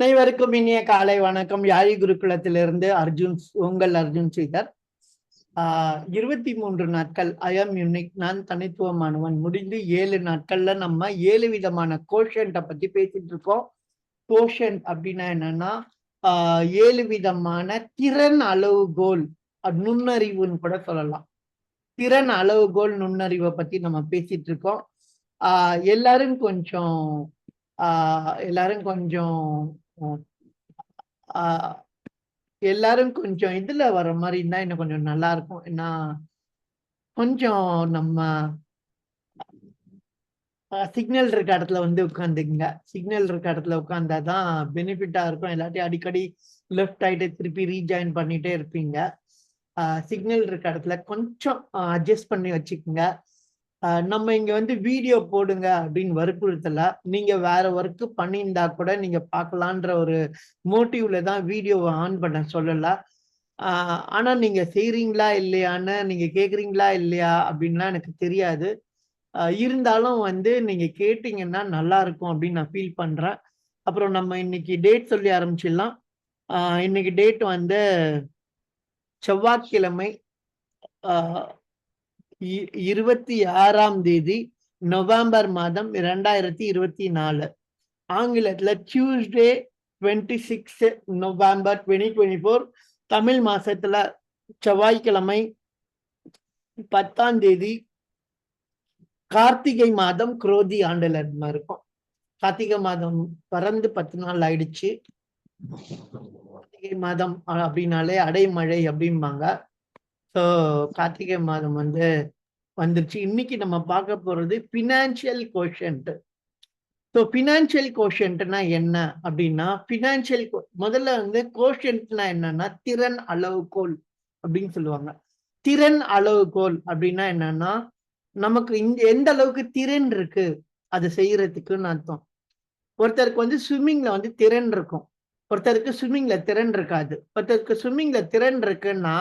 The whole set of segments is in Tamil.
அனைவருக்கும் இனிய காலை வணக்கம். யாழி குருகுலத்திலிருந்து உங்கள் அர்ஜுன் ஸ்ரீதர். 23 நாட்கள் ஐஎம் யூனிக், நான் தனித்துவமானவன் முடிந்து 7 நாட்கள்ல நம்ம 7 விதமான கோஷன்ட்டை பத்தி பேசிட்டு இருக்கோம். கோஷன்ட் அப்படின்னா என்னன்னா 7 விதமான திறன் அளவுகோல், நுண்ணறிவுன்னு கூட சொல்லலாம். திறன் அளவுகோல் நுண்ணறிவை பத்தி நம்ம பேசிட்டு இருக்கோம். எல்லாரும் கொஞ்சம் இதுல வர மாதிரி இருந்தா இன்னும் கொஞ்சம் நல்லா இருக்கும். ஏன்னா கொஞ்சம் நம்ம சிக்னல் இருக்க இடத்துல உட்காந்துக்குங்க. சிக்னல் இருக்க இடத்துல உட்காந்தாதான் பெனிஃபிட்டா இருக்கும். எல்லாத்தையும் அடிக்கடி லெஃப்ட் ஆயிட்டு திருப்பி ரீஜாயின் பண்ணிட்டே இருப்பீங்க. சிக்னல் இருக்க இடத்துல கொஞ்சம் அட்ஜஸ்ட் பண்ணி வச்சுக்கோங்க. நம்ம இங்க வீடியோ போடுங்க அப்படின்னு வற்புறுத்தல. நீங்க வேற ஒர்க் பண்ணியிருந்தா கூட நீங்க பார்க்கலான்ற ஒரு மோட்டிவ்ல தான் வீடியோவை ஆன் பண்ண சொல்லல. ஆனா நீங்க செய்றீங்களா இல்லையான்னு, நீங்க கேக்குறீங்களா இல்லையா அப்படின்லாம் எனக்கு தெரியாது. இருந்தாலும் நீங்க கேட்டீங்கன்னா நல்லா இருக்கும் அப்படின்னு நான் ஃபீல் பண்றேன். அப்புறம் நம்ம இன்னைக்கு டேட் சொல்லி ஆரம்பிச்சிடலாம். இன்னைக்கு டேட் செவ்வாய்க்கிழமை 26ஆம் தேதி நவம்பர் மாதம் 2024. ஆங்கிலத்துல டியூஸ்டே 26 நவம்பர் 2024. தமிழ் மாசத்துல செவ்வாய்க்கிழமை 10ஆம் தேதி கார்த்திகை மாதம் குரோதி ஆண்டுல இருக்கும். கார்த்திகை மாதம் பறந்து 10 நாள் ஆயிடுச்சு. கார்த்திகை மாதம் அப்படின்னாலே அடைமழை அப்படிம்பாங்க. ஸோ கார்த்திகை மாதம் வந்துருச்சு. இன்னைக்கு நம்ம பார்க்க போறது பினான்சியல் கோஷன்ட். ஸோ பினான்சியல் கோஷன்ட்னா என்ன அப்படின்னா, முதல்ல கோஷன்ட்னா என்னன்னா திறன் அளவுகோல் அப்படின்னு சொல்லுவாங்க. திறன் அளவுகோல் அப்படின்னா என்னன்னா, நமக்கு எந்த அளவுக்கு திறன் இருக்கு அது செய்யறதுக்குன்னு அர்த்தம். ஒருத்தருக்கு ஸ்விம்மிங்ல திறன் இருக்கும், ஒருத்தருக்கு ஸ்விம்மிங்ல திறன் இருக்காது. ஒருத்தருக்கு ஸ்விம்மிங்ல திறன் இருக்குன்னா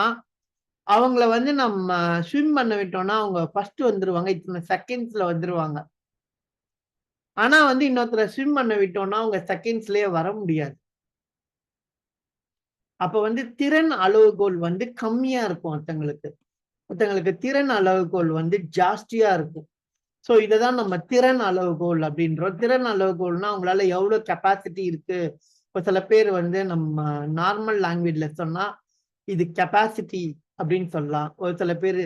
அவங்கள நம்ம ஸ்விம் பண்ண விட்டோம்னா அவங்க ஃபர்ஸ்ட் வந்துருவாங்க, இத்தனை செகண்ட்ஸ்ல வந்துருவாங்க. ஆனா இன்னொருத்தர ஸ்விம் பண்ண விட்டோம்னா அவங்க செகண்ட்ஸ்லயே வர முடியாது. அப்ப திறன் அளவுகோல் கம்மியா இருக்கும். ஒருத்தங்களுக்கு திறன் அளவுகோல் ஜாஸ்தியா இருக்கும். சோ இததான் நம்ம திறன் அளவுகோல் அப்படின்றோம். திறன் அளவுகோல்னா அவங்களால எவ்வளவு கெப்பாசிட்டி இருக்கு. இப்ப சில பேர் நம்ம நார்மல் லாங்குவேஜ்ல சொன்னா இது கெப்பாசிட்டி அப்படின்னு சொல்லலாம். ஒரு சில பேர்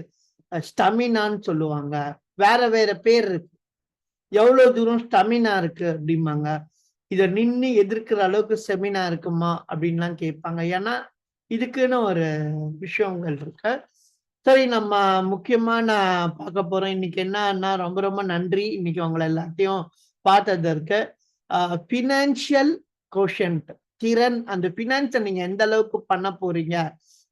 ஸ்டமினான்னு சொல்லுவாங்க. வேற வேற பேர் இருக்கு. எவ்வளவு தூரம் ஸ்டமினா இருக்கு அப்படிம்பாங்க. இத நின்னு எதிர்க்கிற அளவுக்கு ஸ்டெமினா இருக்குமா அப்படின்லாம் கேட்பாங்க. ஏன்னா இதுக்குன்னு ஒரு விஷயங்கள் இருக்கு. சரி, நம்ம முக்கியமான பார்க்க போறோம். இன்னைக்கு என்னன்னா, ரொம்ப ரொம்ப நன்றி இன்னைக்கு உங்களை எல்லாத்தையும் பார்த்ததற்கு. பினான்சியல் கோஷன்ட், திறன், அந்த பினான்ஸை நீங்க எந்த அளவுக்கு பண்ண போறீங்க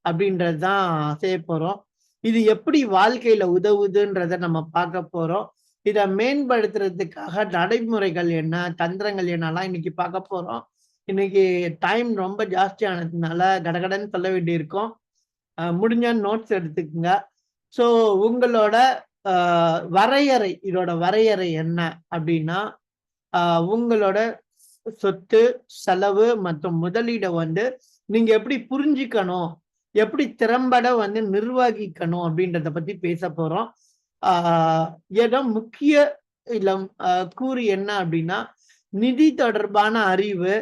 அப்படின்றதுதான் செய்ய போறோம். இது எப்படி வாழ்க்கையில உதவுதுன்றத நம்ம பார்க்க போறோம். இதை மேம்படுத்துறதுக்காக நடைமுறைகள் என்ன, தந்திரங்கள் என்னலாம் இன்னைக்கு பார்க்க போறோம். இன்னைக்கு டைம் ரொம்ப ஜாஸ்தியானதுனால கடகடன்னு சொல்ல வேண்டியிருக்கும். முடிஞ்ச நோட்ஸ் எடுத்துக்கோங்க. ஸோ உங்களோட வரையறை, இதோட வரையறை என்ன அப்படின்னா, உங்களோட சொத்து, செலவு மற்றும் முதலீடை நீங்க எப்படி புரிஞ்சுக்கணும், எப்படி திறம்பட நிர்வகிக்கணும் அப்படின்றத பத்தி பேச போறோம். ஏதோ முக்கிய கூறு என்ன அப்படின்னா, நிதி தொடர்பான அறிவு,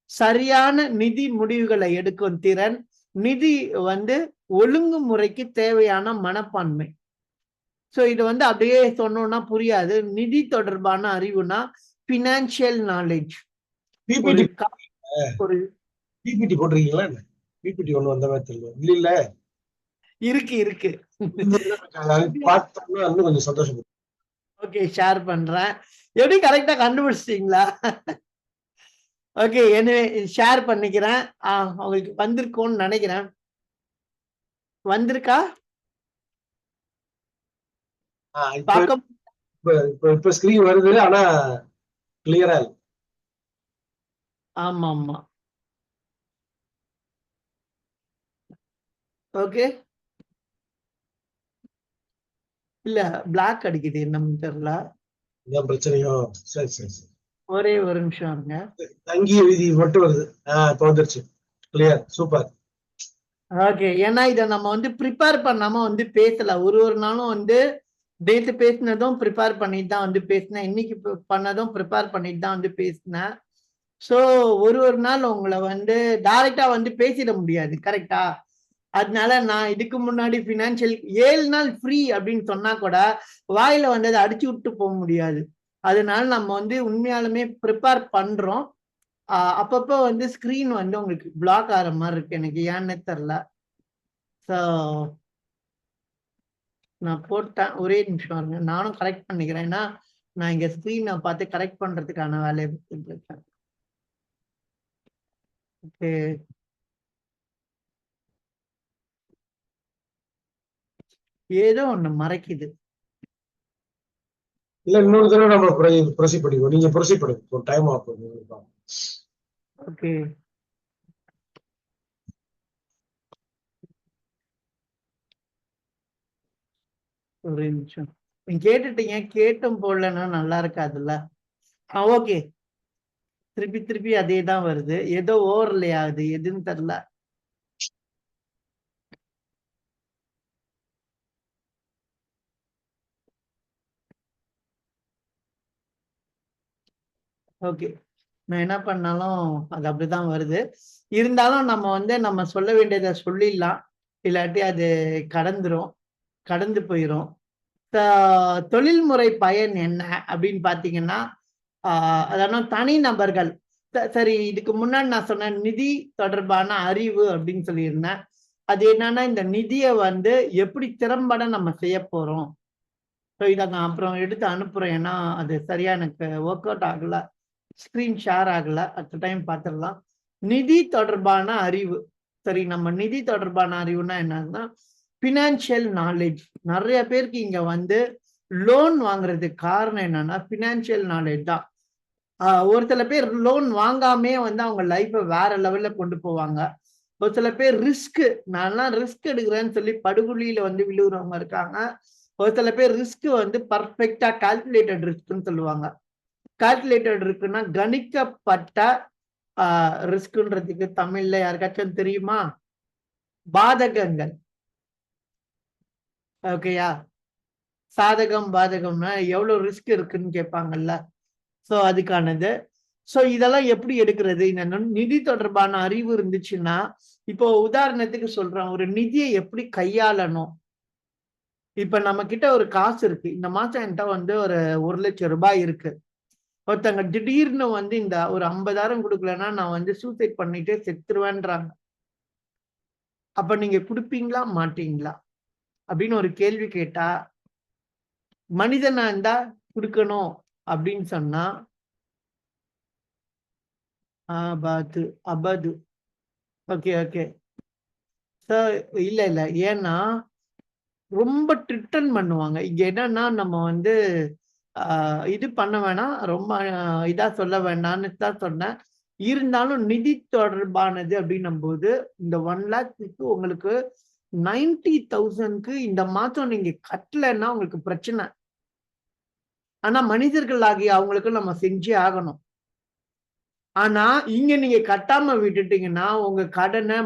சரியான நிதி முடிவுகளை எடுக்கும் திறன், நிதி ஒழுங்குமுறைக்கு தேவையான மனப்பான்மை. சோ இது அப்படியே சொன்னோம்னா புரியாது. நிதி தொடர்பான அறிவுனா பினான்சியல் நாலேஜ். ஒரு பிபிடி போட்டிருக்கீங்களா? பிபிடி ஒண்ணு வந்த மாதிரி தெரியல. இல்ல இருக்கு பார்த்தோம்னா இன்னும் கொஞ்சம் சந்தோஷம். ஓகே, ஷேர் பண்றேன். எப்படி கரெக்டா கண்டுபிடிச்சிட்டீங்களா? ஓகே, எனவே ஷேர் பண்ணிக்கிறேன். உங்களுக்கு வந்திருக்கும்னு நினைக்கிறேன். வந்திருக்கா? இப்ப ஸ்கிரீன் வருது, ஆனா கிளியரா இல்ல. ஆமா ஆமா. ஓகே, இல்ல பிளாக் அடிக்குது, என்னன்னு தெரியல. பிரச்சனையோ? சரி சரி சரி. ஒரே ஒரு நிமிஷம் இருங்க. அங்கீக விதி மட்டும் வருது. இப்போ வந்துருச்சு. Clear, super. ஓகே, ஏன்னா இதை நம்ம வந்து ப்ரிப்பேர் பண்ணாம வந்து பேசல. ஒரு நாளும் வந்து டேட்டு பேசினதும் ப்ரிப்பேர் பண்ணிட்டு தான் வந்து பேசினேன். இன்னைக்கு பண்ணதும் ப்ரிப்பேர் பண்ணிட்டு தான் வந்து பேசினேன். ஸோ ஒரு நாள் உங்களை வந்து டைரக்டா வந்து பேசிட முடியாது, கரெக்டா? அதனால நான் இதுக்கு முன்னாடி பினான்சியல் 7 நாள் ஃப்ரீ அப்படின்னு சொன்னா கூட வாயில வந்து அதை அடிச்சு விட்டு போக முடியாது. அதனால நம்ம வந்து உண்மையாலுமே ப்ரிப்பேர் பண்றோம். அப்பப்போ வந்து ஸ்கிரீன் வந்து உங்களுக்கு பிளாக் ஆகிற மாதிரி இருக்கு, எனக்கு ஏன்னு தெரியல. ஸோ நான் போட்டேன், ஒரே நிமிஷம் இருங்க, நானும் கரெக்ட் பண்ணிக்கிறேன். ஏன்னா நான் இங்க ஸ்கிரீனை பார்த்து கரெக்ட் பண்றதுக்கான வேலையை இருக்கேன். ஓகே, ஏதோ ஒண்ணு மறைக்குது. இல்ல இன்னொரு தடவை நம்ம ப்ரொசீட் பண்ணிக்குவோம். நீங்க ப்ரொசீட் பண்ணுங்க, டைம் ஆகும். ஓகே, ஒரு நிமிஷம். நீங்க கேட்டுட்டீங்க, கேட்டும் போடலன்னா நல்லா இருக்காதுல்ல. ஓகே, திருப்பி திருப்பி அதே தான் வருது, ஏதோ ஓவர்லே ஆகுது, எதுன்னு தெரியல. ஓகே, நான் என்ன பண்ணாலும் அது அப்படிதான் வருது. இருந்தாலும் நம்ம வந்து நம்ம சொல்ல வேண்டியதை சொல்லிடலாம், இல்லாட்டி அது கடந்து போயிடும். தொழில்முறை பயன் என்ன அப்படின்னு பாத்தீங்கன்னா, அதாவது தனி நபர்கள். சரி, இதுக்கு முன்னாடி நான் சொன்ன நிதி தொடர்பான அறிவு அப்படின்னு சொல்லியிருந்தேன். அது என்னன்னா, இந்த நிதியை வந்து எப்படி திறம்பட நம்ம செய்ய போறோம். ஸோ இதை நான் அப்புறம் எடுத்து அனுப்புறேன், ஏன்னா அது சரியா எனக்கு ஒர்க் அவுட் ஆகல, ஸ்கிரீன் ஷேர் ஆகல. அடுத்த டைம் பார்த்துடலாம். நிதி தொடர்பான அறிவு. சரி, நம்ம நிதி தொடர்பான அறிவுனா என்னன்னா பினான்சியல் நாலேஜ். நிறைய பேருக்கு இங்க வந்து லோன் வாங்குறதுக்கு காரணம் என்னன்னா பினான்சியல் நாலேஜ் தான். ஒரு சில பேர் லோன் வாங்காமே வந்து அவங்க லைஃப்பை வேற லெவல்ல கொண்டு போவாங்க. ஒரு சில பேர் ரிஸ்க், நான்லாம் ரிஸ்க் எடுக்கிறேன்னு சொல்லி படுகொலியில வந்து விழுகிறவங்க இருக்காங்க. ஒரு சில பேர் ரிஸ்க் வந்து பர்ஃபெக்டா கால்குலேட்டட் ரிஸ்க்னு சொல்லுவாங்க. கால்குலேட்டட் இருக்குன்னா கணிக்கப்பட்ட ரிஸ்க்ன்றதுக்கு தமிழ்ல யாருக்காச்சும் தெரியுமா? பாதகங்கள். ஓகேயா? சாதகம் பாதகம்னா எவ்வளவு ரிஸ்க் இருக்குன்னு கேட்பாங்கல்ல. சோ அதுக்கானது. சோ இதெல்லாம் எப்படி எடுக்கிறது? இந்த நிதி தொடர்பான அறிவு இருந்துச்சுன்னா, இப்போ உதாரணத்துக்கு சொல்றேன், ஒரு நிதியை எப்படி கையாளணும். இப்ப நம்ம கிட்ட ஒரு காசு இருக்கு, இந்த மாசம் என்கிட்ட வந்து ஒரு 1,00,000 ரூபாய் இருக்கு. ஒருத்தங்க திடீர்னு வந்து இந்த ஒரு 50,000 கொடுக்கலன்னா நான் வந்து சூசைட் பண்ணிட்டு செத்துருவேன்றாங்க. அப்ப நீங்க கொடுப்பீங்களா மாட்டீங்களா அப்படின்னு ஒரு கேள்வி கேட்டா, மனிதனா இருந்தா கொடுக்கணும் அப்படின்னு சொன்னா ஆபாது அபது. Okay okay. இல்ல இல்ல, ஏன்னா ரொம்ப ட்ரிட்டன் பண்ணுவாங்க. இங்க என்னன்னா நம்ம வந்து இது பண்ண வேணாம், ரொம்ப இதா சொல்ல வேண்டாம்னு தான் சொன்னேன். இருந்தாலும் நிதி தொடர்பானது அப்படின்னும் போது இந்த 1,00,000க்கு உங்களுக்கு 90,000க்கு இந்த மாசம் நீங்க கட்டலைன்னா உங்களுக்கு பிரச்சனை. ஆனா மனிதர்கள் ஆகிய அவங்களுக்கு நம்ம செஞ்சே ஆகணும். ஆனா இங்க நீங்க கட்டாம விட்டுட்டீங்கன்னா உங்க கடனை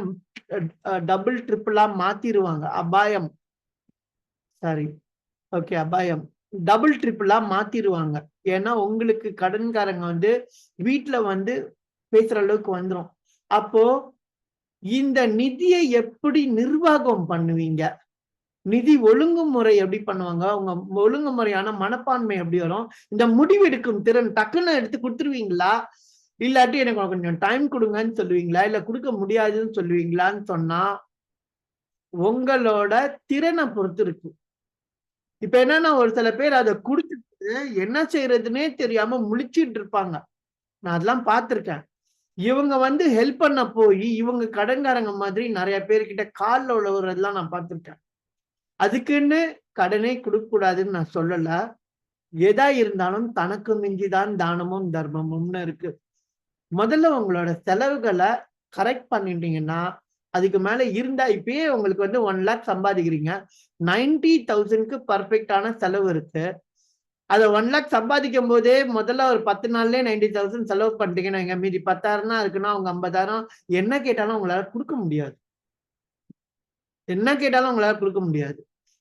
டபுள் ட்ரிபிளா மாத்திருவாங்க. அபாயம். சாரி, ஓகே, அபாயம் டபுள் ட்ரிபிளா மாத்திருவாங்க. ஏன்னா உங்களுக்கு கடன்காரங்க வந்து வீட்டுல வந்து பேசுற அளவுக்கு வந்துரும். அப்போ இந்த நிதியை எப்படி நிர்வாகம் பண்ணுவீங்க? நிதி ஒழுங்குமுறை எப்படி பண்ணுவாங்க? உங்க ஒழுங்குமுறையான மனப்பான்மை எப்படி வரும்? இந்த முடிவெடுக்கும் திறன் டக்குன்னு எடுத்து கொடுத்துருவீங்களா? இல்லாட்டி எனக்கு கொஞ்சம் டைம் கொடுங்கன்னு சொல்லுவீங்களா? இல்ல கொடுக்க முடியாதுன்னு சொல்லுவீங்களான்னு சொன்னா உங்களோட திறனை பொறுத்து இருக்கு. இப்ப என்னன்னா ஒரு சில பேர் அதை குடுத்துட்டு என்ன செய்யறதுன்னே தெரியாம முழிச்சிட்டு இருப்பாங்க. நான் அதெல்லாம் பார்த்திருக்கேன். இவங்க வந்து ஹெல்ப் பண்ண போய் இவங்க கடன்காரங்க மாதிரி நிறைய பேர்கிட்ட காலில் உழவுறதெல்லாம் நான் பார்த்திருக்கேன். அதுக்குன்னு கடனே கொடுக்க கூடாதுன்னு நான் சொல்லல. எதா இருந்தாலும் தனக்கு மிஞ்சிதான் தானமும் தர்மமும்னு இருக்கு. முதல்ல உங்களோட செலவுகளை கரெக்ட் பண்ணிட்டீங்கன்னா அதுக்கு மேல இருந்தா, இப்பயே உங்களுக்கு வந்து 1,00,000 சம்பாதிக்கிறீங்க, 90,000க்கு பர்ஃபெக்டான செலவு இருக்கு. அதை 1 lakh சம்பாதிக்கும் போதே முதல்ல ஒரு 10 நாள்லயே 90,000 செலவு பண்ணிட்டீங்கன்னா எங்க மீதி 10,000 இருக்குன்னா அவங்க 50,000 என்ன கேட்டாலும் உங்களால கொடுக்க முடியாது. என்ன கேட்டாலும் உங்களால கொடுக்க முடியாது.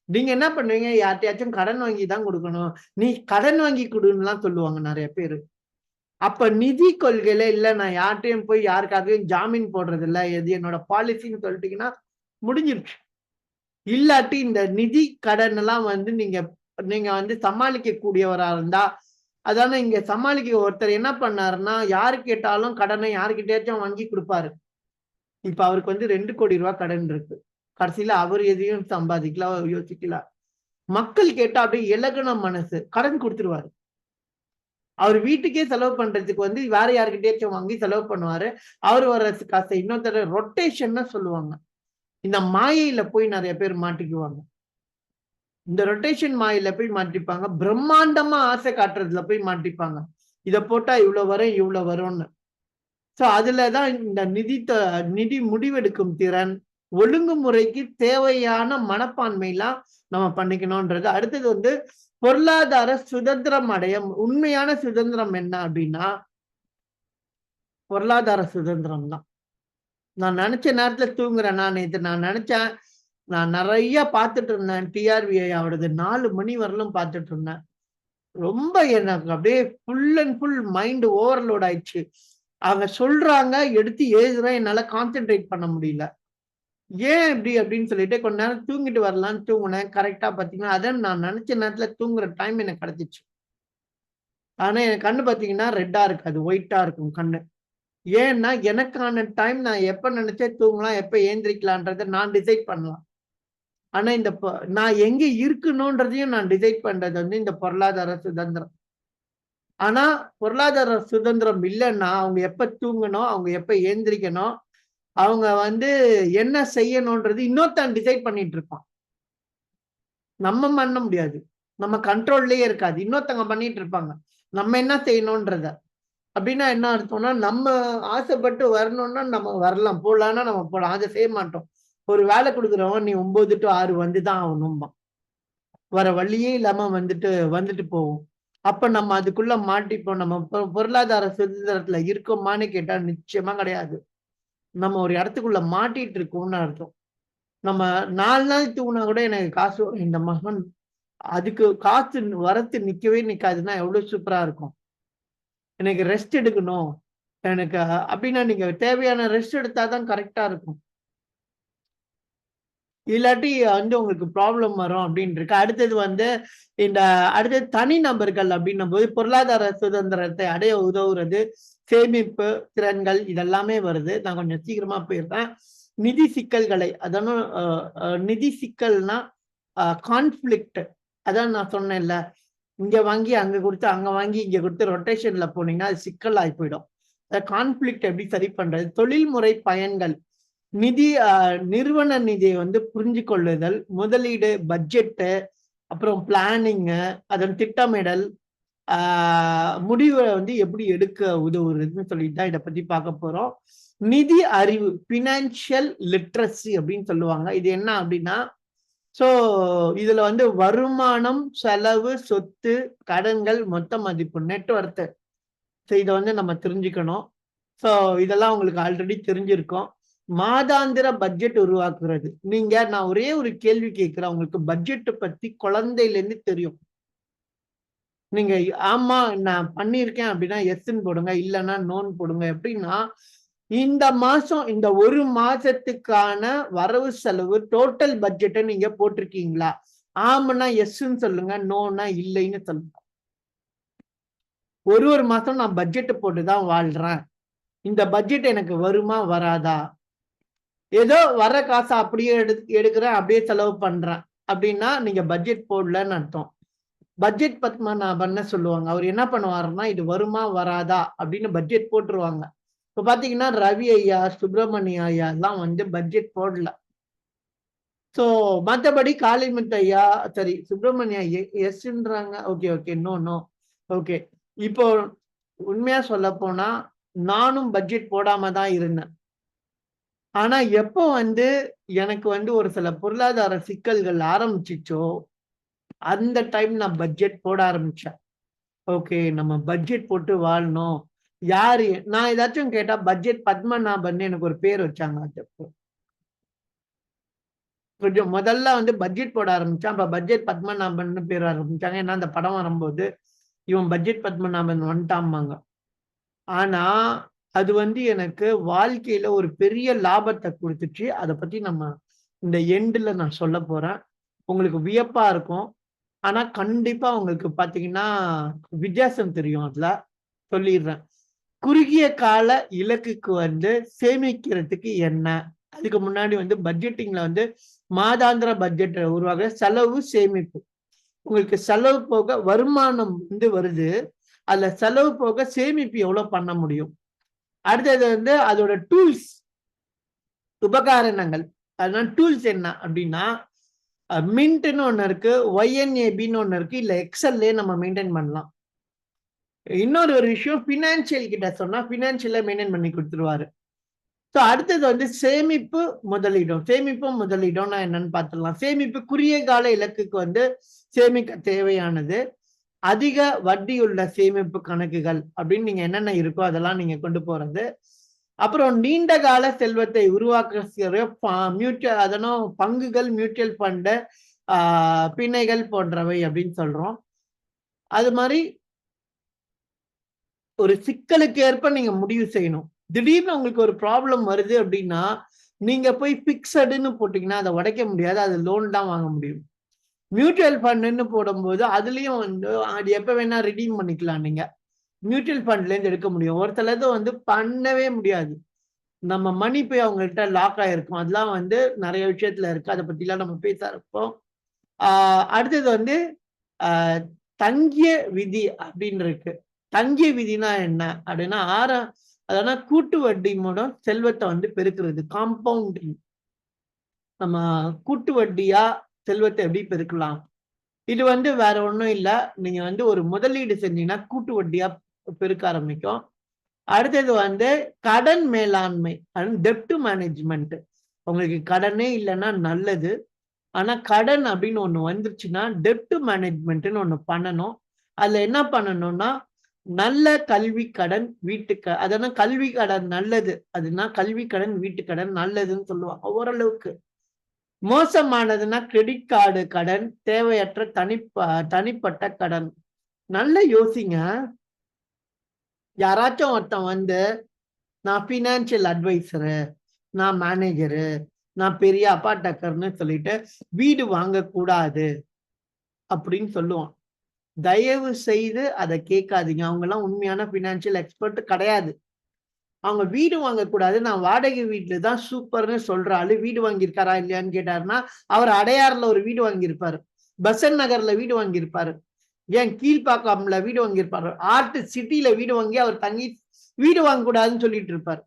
நீங்க என்ன பண்ணுவீங்க? யார்கிட்டயாச்சும் கடன் வாங்கி தான் கொடுக்கணும். நீ கடன் வாங்கி கொடுன்னுலாம் சொல்லுவாங்க நிறைய பேரு. அப்ப நிதி கொள்கையில இல்ல நான் யார்கிட்டயும் போய் யாருக்காகவும் ஜாமீன் போடுறது இல்ல. எது என்னோட பாலிசின்னு சொல்லிட்டீங்கன்னா முடிஞ்சிருச்சு. இல்லாட்டி இந்த நிதி கடன் எல்லாம் வந்து நீங்க நீங்க வந்து சமாளிக்க கூடியவரா இருந்தா, அதான இங்க சமாளிக்க ஒருத்தர் என்ன பண்ணாருன்னா, யாரு கேட்டாலும் கடனை யாருக்கிட்டயாச்சும் வாங்கி கொடுப்பாரு. இப்ப அவருக்கு வந்து 2 கோடி ரூபாய் கடன் இருக்கு. கடைசியில அவர் எதையும் சம்பாதிக்கல, யோசிக்கல. மக்கள் கேட்டா அப்படியே இலகுன மனசு கடன் கொடுத்துருவாரு. அவர் வீட்டுக்கே செலவு பண்றதுக்கு வந்து வேற யாருக்கிட்டயாச்சும் வாங்கி செலவு பண்ணுவாரு. அவர் வர காசை இன்னொருத்தர் ரொட்டேஷன்னு சொல்லுவாங்க. இந்த மாயையில போய் நிறைய பேர் மாட்டிக்குவாங்க. இந்த ரொட்டேஷன் மாயில போய் மாட்டிப்பாங்க. பிரம்மாண்டமா ஆசை காட்டுறதுல போய் மாட்டிப்பாங்க. இத போட்டா இவ்வளவு வரும் இவ்வளவு வரும்னு. சோ அதுலதான் இந்த நிதி முடிவெடுக்கும் திறன், ஒழுங்குமுறைக்கு தேவையான மனப்பான்மைலாம் நம்ம பண்ணிக்கணும்ன்றது. அடுத்தது வந்து பொருளாதார சுதந்திரம் அடைய உண்மையான சுதந்திரம் என்ன அப்படின்னா பொருளாதார சுதந்திரம் தான். நான் நினைச்ச நேரத்துல தூங்குறேன். நான் நினைச்சேன் நான் நிறைய பார்த்துட்டு இருந்தேன். டிஆர்விஐ அவரது 4 மணி வரலும் பார்த்துட்டு இருந்தேன். ரொம்ப எனக்கு அப்படியே full and full mind overload ஆயிடுச்சு. அவங்க சொல்றாங்க, எடுத்து எழுதுறேன். என்னால கான்சென்ட்ரேட் பண்ண முடியல. ஏன் இப்படி அப்படின்னு சொல்லிட்டு கொஞ்ச நேரம் தூங்கிட்டு வரலான்னு தூங்குனேன். கரெக்டா பாத்தீங்கன்னா, அதான் நான் நினைச்ச நேரத்துல தூங்குற டைம் எனக்கு கிடைச்சிச்சு. ஆனா என் கண்ணு பாத்தீங்கன்னா ரெட்டா இருக்காது, ஒயிட்டா இருக்கும் கண்ணு. ஏன்னா எனக்கான டைம் நான் எப்ப நினைச்சே தூங்கலாம், எப்ப ஏந்திரிக்கலான்றதை நான் டிசைட் பண்ணலாம். ஆனா இந்த நான் எங்க இருக்கணும்ன்றதையும் நான் டிசைட் பண்றது வந்து இந்த பொருளாதார சுதந்திரம். ஆனா பொருளாதார சுதந்திரம் இல்லைன்னா அவங்க எப்ப தூங்கணும், அவங்க எப்ப ஏந்திரிக்கணும், அவங்க வந்து என்ன செய்யணும்ன்றது இன்னொருத்தன் டிசைட் பண்ணிட்டு இருப்பான். நம்ம பண்ண முடியாது. நம்ம கண்ட்ரோல்லயே இருக்காது. இன்னொருத்தவங்க பண்ணிட்டு இருப்பாங்க. நம்ம என்ன செய்யணும்ன்றத. அப்படின்னா என்ன அர்த்தம்னா, நம்ம ஆசைப்பட்டு வரணும்னா நம்ம வரலாம். போலான்னா நம்ம போலாம். அதை செய்ய மாட்டோம். ஒரு வேலை கொடுக்குறவன் நீ 9 to 6 வந்துதான் ஆகணும்பான். வர வழியே இல்லாம வந்துட்டு போவோம். அப்ப நம்ம அதுக்குள்ள மாட்டிப்போம். நம்ம பொருளாதார சுதந்திரத்துல இருக்கோமான்னு கேட்டா நிச்சயமா கிடையாது. நம்ம ஒரு இடத்துக்குள்ள மாட்டிட்டு இருக்கோம்னு அர்த்தம். நம்ம 4 நாள் தூங்கினா கூட எனக்கு காசு வரும். இந்த மகன் அதுக்கு காசு வரத்து நிக்கவே நிக்காதுன்னா எவ்வளவு சூப்பரா இருக்கும். எனக்கு ரெஸ்ட் எடுக்கணும். எனக்கு அப்படின்னா நீங்க தேவையான ரெஸ்ட் எடுத்தாதான் கரெக்டா இருக்கும். இல்லாட்டி வந்து உங்களுக்கு ப்ராப்ளம் வரும் அப்படின்னு இருக்கு. அடுத்தது வந்து அடுத்தது தனி நபர்கள் அப்படின்னும் போது பொருளாதார சுதந்திரத்தை அடைய உதவுறது சேமிப்பு திறன்கள் இதெல்லாமே வருது. நான் கொஞ்சம் சீக்கிரமா போயிருக்கேன். நிதி சிக்கல்களை அதான நிதி சிக்கல்னா கான்ஃபிளிக்ட் அதான் நான் சொன்னேன்ல. இங்க வாங்கி அங்க கொடுத்து அங்க வாங்கி இங்க கொடுத்து ரொட்டேஷன்ல போனீங்கன்னா அது சிக்கல் ஆகி போயிடும். கான்ஃபிளிக்ட் எப்படி சரி பண்றது? தொழில்முறை பயன்கள் நிறுவன நிதியை வந்து புரிஞ்சு கொள்ளுதல், முதலீடு, பட்ஜெட்டு, அப்புறம் பிளானிங்கு, அதன் திட்டமிடல், முடிவை வந்து எப்படி எடுக்க உதவுறதுன்னு சொல்லிட்டு தான் இதை பத்தி பார்க்க போறோம். நிதி அறிவு, பினான்சியல் லிட்ரஸி அப்படின்னு சொல்லுவாங்க. இது என்ன அப்படின்னா, சோ இதுல வந்து வருமானம், செலவு, சொத்து, கடன்கள், மொத்த மதிப்பு, நெட்வொர்த். ஸோ இதை வந்து நம்ம தெரிஞ்சுக்கணும். ஸோ இதெல்லாம் உங்களுக்கு ஆல்ரெடி தெரிஞ்சிருக்கும். மாதாந்திர பட்ஜெட் உருவாக்குறது. நான் ஒரே ஒரு கேள்வி கேட்கிறேன். உங்களுக்கு பட்ஜெட் பத்தி குழந்தையில இருந்து தெரியும். நீங்க ஆமா நான் பண்ணியிருக்கேன் அப்படின்னா எஸ்ன்னு போடுங்க, இல்லைன்னா நோன்னு போடுங்க. எப்படின்னா இந்த மாசம் இந்த ஒரு மாசத்துக்கான வரவு செலவு டோட்டல் பட்ஜெட்டை நீங்க போட்டிருக்கீங்களா? ஆமான்னா எஸ்ன்னு சொல்லுங்க, நோன்னா இல்லைன்னு சொல்லுங்க. ஒரு மாசம் நான் பட்ஜெட் போட்டுதான் வாழ்றேன். இந்த பட்ஜெட் எனக்கு வருமா வராதா? ஏதோ வர காசை அப்படியே எடுக்கிறேன், அப்படியே செலவு பண்றேன் அப்படின்னா நீங்க பட்ஜெட் போடலன்னு அர்த்தம். பட்ஜெட் பத்மநாபன் சொல்லுவாங்க. அவர் என்ன பண்ணுவாருன்னா இது வருமா வராதா அப்படின்னு பட்ஜெட் போட்டுருவாங்க. இப்ப பாத்தீங்கன்னா ரவி ஐயா, சுப்பிரமணிய ஐயா எல்லாம் வந்து பட்ஜெட் போடல. சோ மற்றபடி காளிமுத்து ஐயா, சரி சுப்பிரமணிய எஸ்ன்றாங்க. Okay no okay. இப்போ உண்மையா சொல்ல போனா நானும் பட்ஜெட் போடாம தான் இருந்தேன். ஆனா எப்போ வந்து எனக்கு வந்து ஒரு சில பொருளாதார சிக்கல்கள் ஆரம்பிச்சிச்சோ அந்த டைம் நான் பட்ஜெட் போட ஆரம்பிச்சேன். ஓகே, நம்ம பட்ஜெட் போட்டு வாழணும். யாரு நான் ஏதாச்சும் கேட்டா பட்ஜெட் பத்மநாபன் எனக்கு ஒரு பேர் வச்சாங்க. கொஞ்சம் முதல்ல வந்து பட்ஜெட் போட ஆரம்பிச்சான். அப்ப பட்ஜெட் பத்மநாபன் பேர் ஆரம்பிச்சாங்க. ஏன்னா அந்த படம் வரும்போது இவன் பட்ஜெட் பத்மநாபன் வந்துட்டாம்பாங்க. ஆனா அது வந்து எனக்கு வாழ்க்கையில ஒரு பெரிய லாபத்தை கொடுத்துச்சு. அதை பத்தி நம்ம இந்த எண்டுல நான் சொல்ல போறேன். உங்களுக்கு வியப்பா இருக்கும். ஆனா கண்டிப்பா உங்களுக்கு பாத்தீங்கன்னா வித்தியாசம் தெரியும். அதுல சொல்லிடுறேன். குறுகிய கால இலக்குக்கு வந்து சேமிக்கிறதுக்கு என்ன, அதுக்கு முன்னாடி வந்து பட்ஜெட்டிங்ல வந்து மாதாந்திர பட்ஜெட் உருவாக செலவு சேமிப்பு. உங்களுக்கு செலவு போக வருமானம் வந்து வருது, அதுல செலவு போக சேமிப்பு எவ்வளவு பண்ண முடியும். அடுத்தது வந்து அதோட டூல்ஸ், உபகரணங்கள். அதனால டூல்ஸ் என்ன அப்படின்னா மின்ட்னு ஒண்ணு இருக்கு, ஒய்என்ஏபின்னு ஒண்ணு இருக்கு, இல்ல எக்ஸல்லே நம்ம மெயின்டைன் பண்ணலாம். இன்னொரு ஒரு விஷயம், பினான்சியல் கிட்ட சொன்னா பினான்சியல மெயின்டைன் பண்ணி கொடுத்துருவாரு. ஸோ அடுத்தது வந்து சேமிப்பு முதலீடும். சேமிப்பும் முதலீடும்னா என்னன்னு பார்த்துடலாம். சேமிப்பு குறுகிய கால இலக்குக்கு வந்து சேமிக்க தேவையானது. அதிக வட்டியுள்ள சேமிப்பு கணக்குகள் அப்படின்னு நீங்க என்னென்ன இருக்கோ அதெல்லாம் நீங்க கொண்டு போறது. அப்புறம் நீண்ட கால செல்வத்தை உருவாக்க மியூச்சுவல், அதனும் பங்குகள், மியூச்சுவல் ஃபண்டு, பிணைகள் போன்றவை அப்படின்னு சொல்றோம். அது மாதிரி ஒரு சிக்கலுக்கு ஏற்ப நீங்க முடிவு செய்யணும். திடீர்னு உங்களுக்கு ஒரு ப்ராப்ளம் வருது அப்படின்னா நீங்க போய் பிக்சடுன்னு போட்டீங்கன்னா அதை உடைக்க முடியாது. அது லோன் தான் வாங்க முடியும். மியூச்சுவல் ஃபண்டுன்னு போடும்போது அதுலயும் வந்து அது எப்ப வேணா ரிடீம் பண்ணிக்கலாம். நீங்க மியூச்சுவல் ஃபண்ட்ல இருந்து எடுக்க முடியும். ஒரு சிலது வந்து பண்ணவே முடியாது. நம்ம மணி போய் அவங்கள்ட்ட லாக் ஆயிருக்கும். அதெல்லாம் வந்து நிறைய விஷயத்துல இருக்கு. அதை பத்தி எல்லாம் நம்ம பேச இருப்போம். அடுத்தது வந்து ஆஹ் தங்கிய விதி அப்படின்னு இருக்கு. தங்கிய விதினா என்ன அப்படின்னா அதனால கூட்டு வட்டி மூலம் செல்வத்தை வந்து பெருக்கிறது, காம்பவுண்டிங். நம்ம கூட்டு வட்டியா செல்வத்தை எப்படி பெருக்கலாம். இது வந்து வேற ஒண்ணும் இல்ல. நீங்க வந்து ஒரு முதலீடு செஞ்சீங்கன்னா கூட்டு வட்டியா பெருக்க ஆரம்பிக்கும். அடுத்தது வந்து கடன் மேலாண்மை, டெப்ட் மேனேஜ்மெண்ட். உங்களுக்கு கடனே இல்லைன்னா நல்லது. ஆனா கடன் அப்படின்னு ஒண்ணு வந்துருச்சுன்னா டெப்ட் மேனேஜ்மெண்ட்னு ஒண்ணு பண்ணணும். அதுல என்ன பண்ணணும்னா நல்ல கல்வி கடன், அதெல்லாம் கல்வி கடன் நல்லது. அதுனா கல்வி கடன், வீட்டு கடன் நல்லதுன்னு சொல்லுவாங்க ஓரளவுக்கு. மோசமானதுன்னா கிரெடிட் கார்டு கடன், தேவையற்ற தனிப்பட்ட கடன். நல்ல யோசிங்க. யாராச்சும் ஒருத்தன் வந்து நான் பினான்சியல் அட்வைசரு, நான் மேனேஜரு, நான் பெரிய அப்பாட்டக்கர்னு சொல்லிட்டு வீடு வாங்கக்கூடாது அப்படின்னு சொல்லுவான். தயவு செய்து அதை கேட்காதீங்க. அவங்க எல்லாம் உண்மையான பினான்சியல் எக்ஸ்பர்ட் கிடையாது. அவங்க வீடு வாங்கக்கூடாது, நான் வாடகை வீட்டுல தான் சூப்பர்னு சொல்ற ஆளு வீடு வாங்கியிருக்காரா இல்லையான்னு கேட்டாருன்னா அவர் அடையாறுல ஒரு வீடு வாங்கியிருப்பாரு, பெசன்ட் நகர்ல வீடு வாங்கியிருப்பாரு, ஏன் கீழ்பாக்கம்ல வீடு வாங்கியிருப்பாரு, ஆர்ட் சிட்டில வீடு வாங்கி அவர் தங்கி வீடு வாங்கக்கூடாதுன்னு சொல்லிட்டு இருப்பாரு.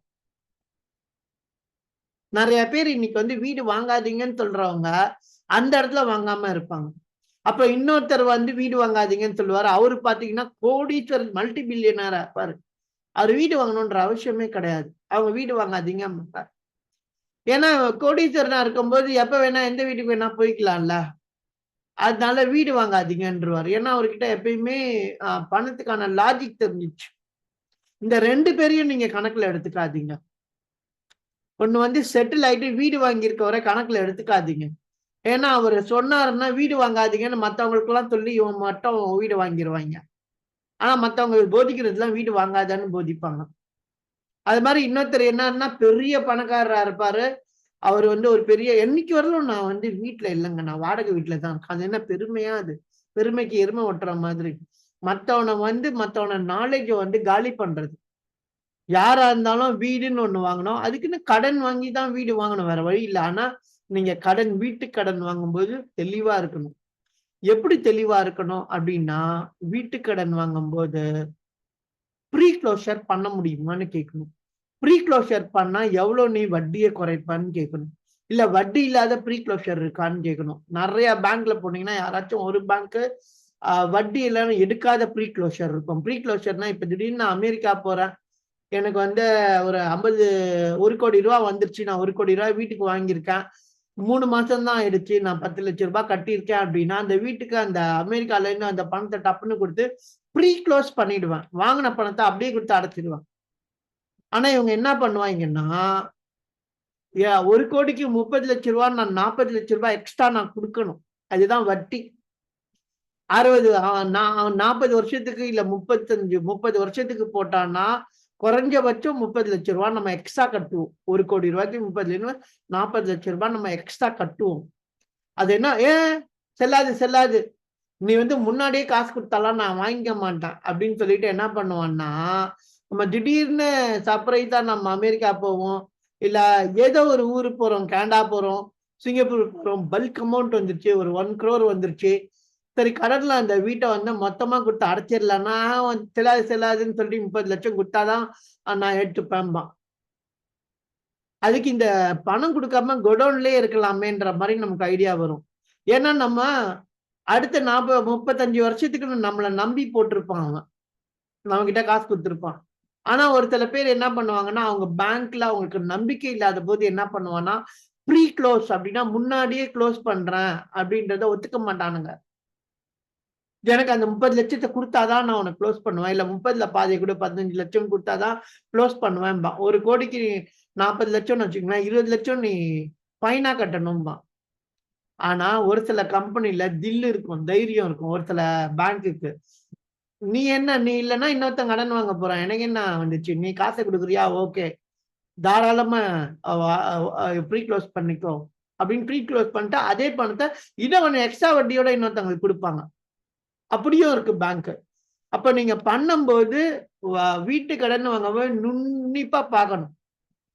நிறைய பேர் இன்னைக்கு வந்து வீடு வாங்காதீங்கன்னு சொல்றவங்க அந்த இடத்துல வாங்காம இருப்பாங்க. அப்ப இன்னொருத்தர் வந்து வீடு வாங்காதீங்கன்னு சொல்லுவாரு. அவரு பாத்தீங்கன்னா கோடீஸ்வரர், மல்டி பில்லியனரா இருப்பாரு. அவர் வீடு வாங்கணும்ன்ற அவசியமே கிடையாது. அவங்க வீடு வாங்காதீங்க. ஏன்னா கோடீஸ்வரனா இருக்கும்போது எப்ப வேணா எந்த வீட்டுக்கு வேணா போய்க்கலாம்ல. அதனால வீடு வாங்காதீங்கன்றவாரு. ஏன்னா அவர்கிட்ட எப்பயுமே பணத்துக்கான லாஜிக் தெரிஞ்சிச்சு. இந்த 2 பேரையும் நீங்க கணக்குல எடுத்துக்காதீங்க. ஒண்ணு வந்து செட்டில் ஆயிட்டு வீடு வாங்கியிருக்கவரை கணக்குல எடுத்துக்காதீங்க. ஏன்னா அவர் சொன்னாருன்னா வீடு வாங்காதீங்கன்னு மத்தவங்களுக்கு எல்லாம் சொல்லி இவன் மட்டும் வீடு வாங்கிடுவாங்க. ஆனா மத்தவங்க போதிக்கிறதுலாம் வீடு வாங்காதான்னு போதிப்பாங்க. அது மாதிரி இன்னொருத்தர் என்னன்னா பெரிய பணக்காரரா இருப்பாரு. அவர் வந்து ஒரு பெரிய என்னைக்கு வரலும் நான் வந்து வீட்டுல இல்லைங்க, நான் வாடகை வீட்டுல தான் இருக்கேன். அது என்ன பெருமையா? அது பெருமைக்கு எருமை ஒட்டுற மாதிரி. மத்தவனை நாலேஜ வந்து காலி பண்றது. யாரா இருந்தாலும் வீடுன்னு ஒண்ணு வாங்கணும். அதுக்குன்னு கடன் வாங்கி தான் வீடு வாங்கணும், வேற வழி இல்லை. ஆனா நீங்க வீட்டு கடன் வாங்கும்போது தெளிவா இருக்கணும். எப்படி தெளிவா இருக்கணும் அப்படின்னா, வீட்டு கடன் வாங்கும்போது ப்ரீ க்ளோஷர் பண்ண முடியுமான்னு கேட்கணும். ப்ரீ க்ளோஷர் பண்ணா எவ்வளவு நீ வட்டியை குறைப்பான்னு கேட்கணும். இல்ல வட்டி இல்லாத ப்ரீ க்ளோஷர் இருக்கான்னு கேட்கணும். நிறைய பேங்க்ல போனீங்கன்னா யாராச்சும் ஒரு பேங்க் வட்டி எல்லாம் எடுக்காத ப்ரீ க்ளோஷர் இருக்கும். ப்ரீ க்ளோஷர்னா இப்ப திடீர்னு நான் அமெரிக்கா போறேன், எனக்கு வந்து ஒரு 1 கோடி ரூபா வந்துருச்சு, நான் 1 கோடி ரூபாய் வீட்டுக்கு வாங்கியிருக்கேன், 3 மாசம் தான் ஆயிடுச்சு, நான் 10 லட்சம் ரூபாய் கட்டியிருக்கேன் அப்படின்னா, அந்த வீட்டுக்கு அந்த அமெரிக்கால இருந்து அந்த பணத்தை டப்புன்னு கொடுத்து ப்ரீ க்ளோஸ் பண்ணிடுவேன். வாங்கின பணத்தை அப்படியே கொடுத்து அடைச்சிடுவேன். ஆனா இவங்க என்ன பண்ணுவாங்கன்னா, 1 கோடிக்கு 30 லட்சம் ரூபாய், நான் 40 லட்சம் ரூபாய் எக்ஸ்ட்ரா நான் கொடுக்கணும். அதுதான் வட்டி. 60 40 வருஷத்துக்கு இல்ல 35 30 வருஷத்துக்கு போட்டான்னா குறைஞ்சபட்சம் 30 லட்சம் ரூபாய் நம்ம எக்ஸ்ட்ரா கட்டுவோம். 1 கோடி ரூபாய்க்கு 40 லட்சம் ரூபாய் நம்ம எக்ஸ்ட்ரா கட்டுவோம். அது என்ன, செல்லாது செல்லாது, நீ வந்து முன்னாடியே காசு கொடுத்தாலாம் நான் வாங்கிக்க மாட்டேன் அப்படின்னு சொல்லிட்டு என்ன பண்ணுவான்னா, நம்ம திடீர்னு சர்ப்ரைஸா நம்ம அமெரிக்கா போவோம், இல்ல ஏதோ ஒரு ஊருக்கு போறோம், கனடா போறோம், சிங்கப்பூர் போறோம், பல்க் அமௌண்ட் வந்துருச்சு, ஒரு 1 crore வந்துருச்சு. சரி கடன்ல அந்த வீட்டை வந்து மொத்தமா கொடுத்து அடைச்சிடலாம்னா, செல்லாது செல்லாதுன்னு சொல்லிட்டு 30 லட்சம் கொடுத்தாதான் நான் எடுத்துப்பேன்பான். அதுக்கு இந்த பணம் கொடுக்காம குடோன்லயே இருக்கலாமேன்ற மாதிரி நமக்கு ஐடியா வரும். ஏன்னா நம்ம அடுத்த 35 வருஷத்துக்கு நம்மளை நம்பி போட்டிருப்பான் அவன், நம்ம கிட்ட காசு கொடுத்துருப்பான். ஆனா ஒரு சில பேர் என்ன பண்ணுவாங்கன்னா, அவங்க பேங்க்ல அவங்களுக்கு நம்பிக்கை இல்லாத போது என்ன பண்ணுவான்னா, ப்ரீ க்ளோஸ் அப்படின்னா முன்னாடியே க்ளோஸ் பண்றேன் அப்படின்றத ஒத்துக்க மாட்டானுங்க. எனக்கு அந்த 30 லட்சத்தை கொடுத்தாதான் நான் உனக்கு க்ளோஸ் பண்ணுவேன், இல்ல 30ல பாதி கூட 15 லட்சம் கொடுத்தாதான் க்ளோஸ் பண்ணுவேன்பா. 1 கோடிக்கு 40 லட்சம்னு வச்சுக்கோங்களேன், 20 லட்சம் நீ ஃபைனா கட்டணும்பா. ஆனா ஒரு சில கம்பெனில தில்லு இருக்கும், தைரியம் இருக்கும். ஒரு சில பேங்க்குக்கு நீ இல்லைன்னா இன்னொருத்தன் கடன் வாங்க போறான், எனக்கு என்ன வந்துச்சு, நீ காசை கொடுக்குறியா, ஓகே தாராளமா ப்ரீ க்ளோஸ் பண்ணிக்கோ அப்படின்னு ப்ரீ க்ளோஸ் பண்ணிட்டு அதே பணத்தை இன்னும் கொஞ்சம் எக்ஸ்ட்ரா வட்டியோட இன்னொருத்தவங்களுக்கு கொடுப்பாங்க. அப்படியும் இருக்கு பேங்க். அப்ப நீங்க பண்ணும்போது வீட்டு கடன் வாங்கும்போது நுண்ணிப்பா பார்க்கணும்.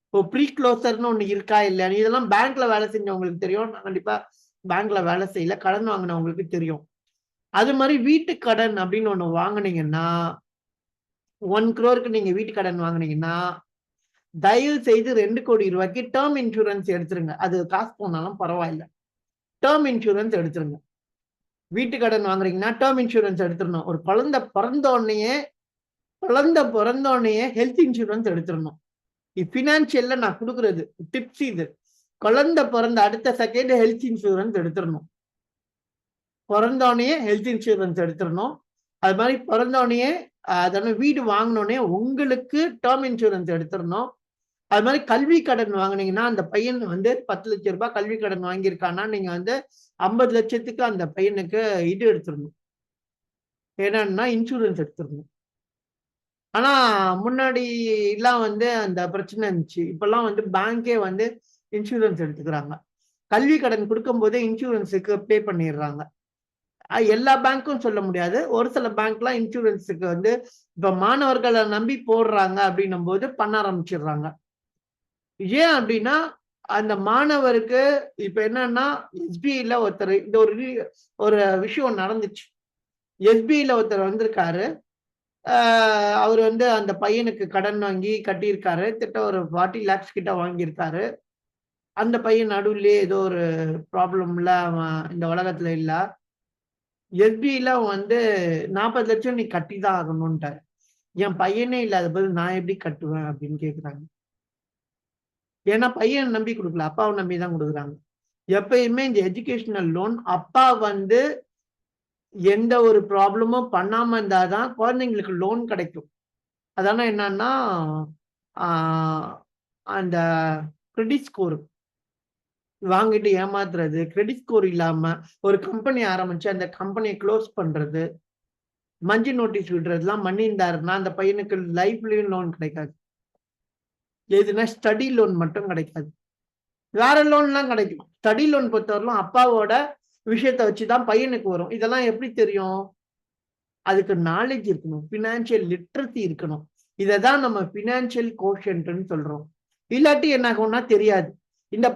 இப்போ ப்ரீ க்ளோசர்னு ஒண்ணு இருக்கா இல்லையா, இதெல்லாம் பேங்க்ல வேலை செஞ்சவங்களுக்கு தெரியும். கண்டிப்பா பேங்க்ல வேலை செய்யல, கடன் வாங்கினவங்களுக்கு தெரியும். அது மாதிரி வீட்டு கடன் அப்படின்னு ஒண்ணு வாங்குனீங்கன்னா, 1 crore நீங்க வீட்டு கடன் வாங்குனீங்கன்னா, தயவு செய்து 2 கோடி ரூபாய்க்கு டேர்ம் இன்சூரன்ஸ் எடுத்துருங்க. அது காசு போனாலும் பரவாயில்ல, டேர்ம் இன்சூரன்ஸ் எடுத்துருங்க. வீட்டு கடன் வாங்குறீங்கன்னா டேர்ம் இன்சூரன்ஸ் எடுத்துடணும். ஒரு குழந்தை பிறந்த உடனேயே ஹெல்த் இன்சூரன்ஸ் எடுத்துடணும். பினான்சியல்ல நான் கொடுக்குறது டிப்ஸ் இது. குழந்தை பிறந்த அடுத்த செகண்ட் ஹெல்த் இன்சூரன்ஸ் எடுத்துடணும். பிறந்தோடனே ஹெல்த் இன்சூரன்ஸ் எடுத்துடணும். அது மாதிரி பிறந்தோடனே அதாவது வீடு வாங்கினோடனே உங்களுக்கு டேர்ம் இன்சூரன்ஸ் எடுத்துடணும். அது மாதிரி கல்வி கடன் வாங்கினீங்கன்னா, அந்த பையன் வந்து 10 லட்சம் ரூபாய் கல்வி கடன் வாங்கியிருக்கான்னா, நீங்க வந்து 50 லட்சத்துக்கு அந்த பையனுக்கு இது எடுத்துடணும், என்னன்னா இன்சூரன்ஸ் எடுத்துடணும். ஆனா முன்னாடி எல்லாம் வந்து அந்த பிரச்சனை இருந்துச்சு. இப்பெல்லாம் வந்து பேங்கே வந்து இன்சூரன்ஸ் எடுத்துக்கிறாங்க. கல்வி கடன் கொடுக்கும் போதே இன்சூரன்ஸுக்கு பே பண்ணிடுறாங்க. எல்லா பேங்க்கும் சொல்ல முடியாது, ஒரு சில பேங்க்லாம் இன்சூரன்ஸுக்கு வந்து இப்ப மாணவர்களை நம்பி போடுறாங்க அப்படின்னும் போது பண்ண ஆரம்பிச்சிடுறாங்க. ஏன் அப்படின்னா, அந்த மாணவருக்கு இப்ப என்னன்னா, எஸ்பிஐல ஒருத்தர் இந்த ஒரு விஷயம் நடந்துச்சு. எஸ்பிஐல ஒருத்தர் வந்திருக்காரு. அவர் வந்து அந்த பையனுக்கு கடன் வாங்கி கட்டியிருக்காரு. கிட்ட ஒரு 40 lakhs கிட்ட வாங்கியிருக்காரு. அந்த பையன் நடுவுலயே ஏதோ ஒரு ப்ராப்ளம்ல அவன் இந்த உலகத்துல இல்ல. எஸ்பிஐல வந்து 40 லட்சம் நீ கட்டிதான் ஆகணும்ட்டாரு. என் பையனே இல்லாத போது நான் எப்படி கட்டுவேன் அப்படின்னு கேக்குறாங்க. ஏன்னா பையன் நம்பி கொடுக்கல, அப்பாவை நம்பி தான் கொடுக்குறாங்க. எப்பயுமே இந்த எஜுகேஷனல் லோன் அப்பா வந்து எந்த ஒரு ப்ராப்ளமும் பண்ணாம இருந்தாதான் குழந்தைங்களுக்கு லோன் கிடைக்கும். அதான என்னன்னா, அந்த கிரெடிட் ஸ்கோர் வாங்கிட்டு ஏமாத்துறது, கிரெடிட் ஸ்கோர் இல்லாம ஒரு கம்பெனி ஆரம்பிச்சு அந்த கம்பெனியை க்ளோஸ் பண்றது, மஞ்சள் நோட்டீஸ் விடுறதுலாம் பண்ணியிருந்தாருன்னா அந்த பையனுக்கு லைஃப்லயும் லோன் கிடைக்காது. எதுனா ஸ்டடி லோன் மட்டும் கிடைக்காது, வேற லோன்லாம் கிடைக்கும். ஸ்டடி லோன் பொறுத்தவரையிலும் அப்பாவோட விஷயத்தை வச்சுதான் பையனுக்கு வரும். இதெல்லாம் எப்படி தெரியும்? அதுக்கு நாலேஜ் இருக்கணும், பினான்சியல் லிட்ரஸி இருக்கணும். இததான் நம்ம பினான்சியல் கோஷன்ட்னு சொல்றோம். இல்லாட்டி என்ன ஆகும்னா தெரியாது. இந்த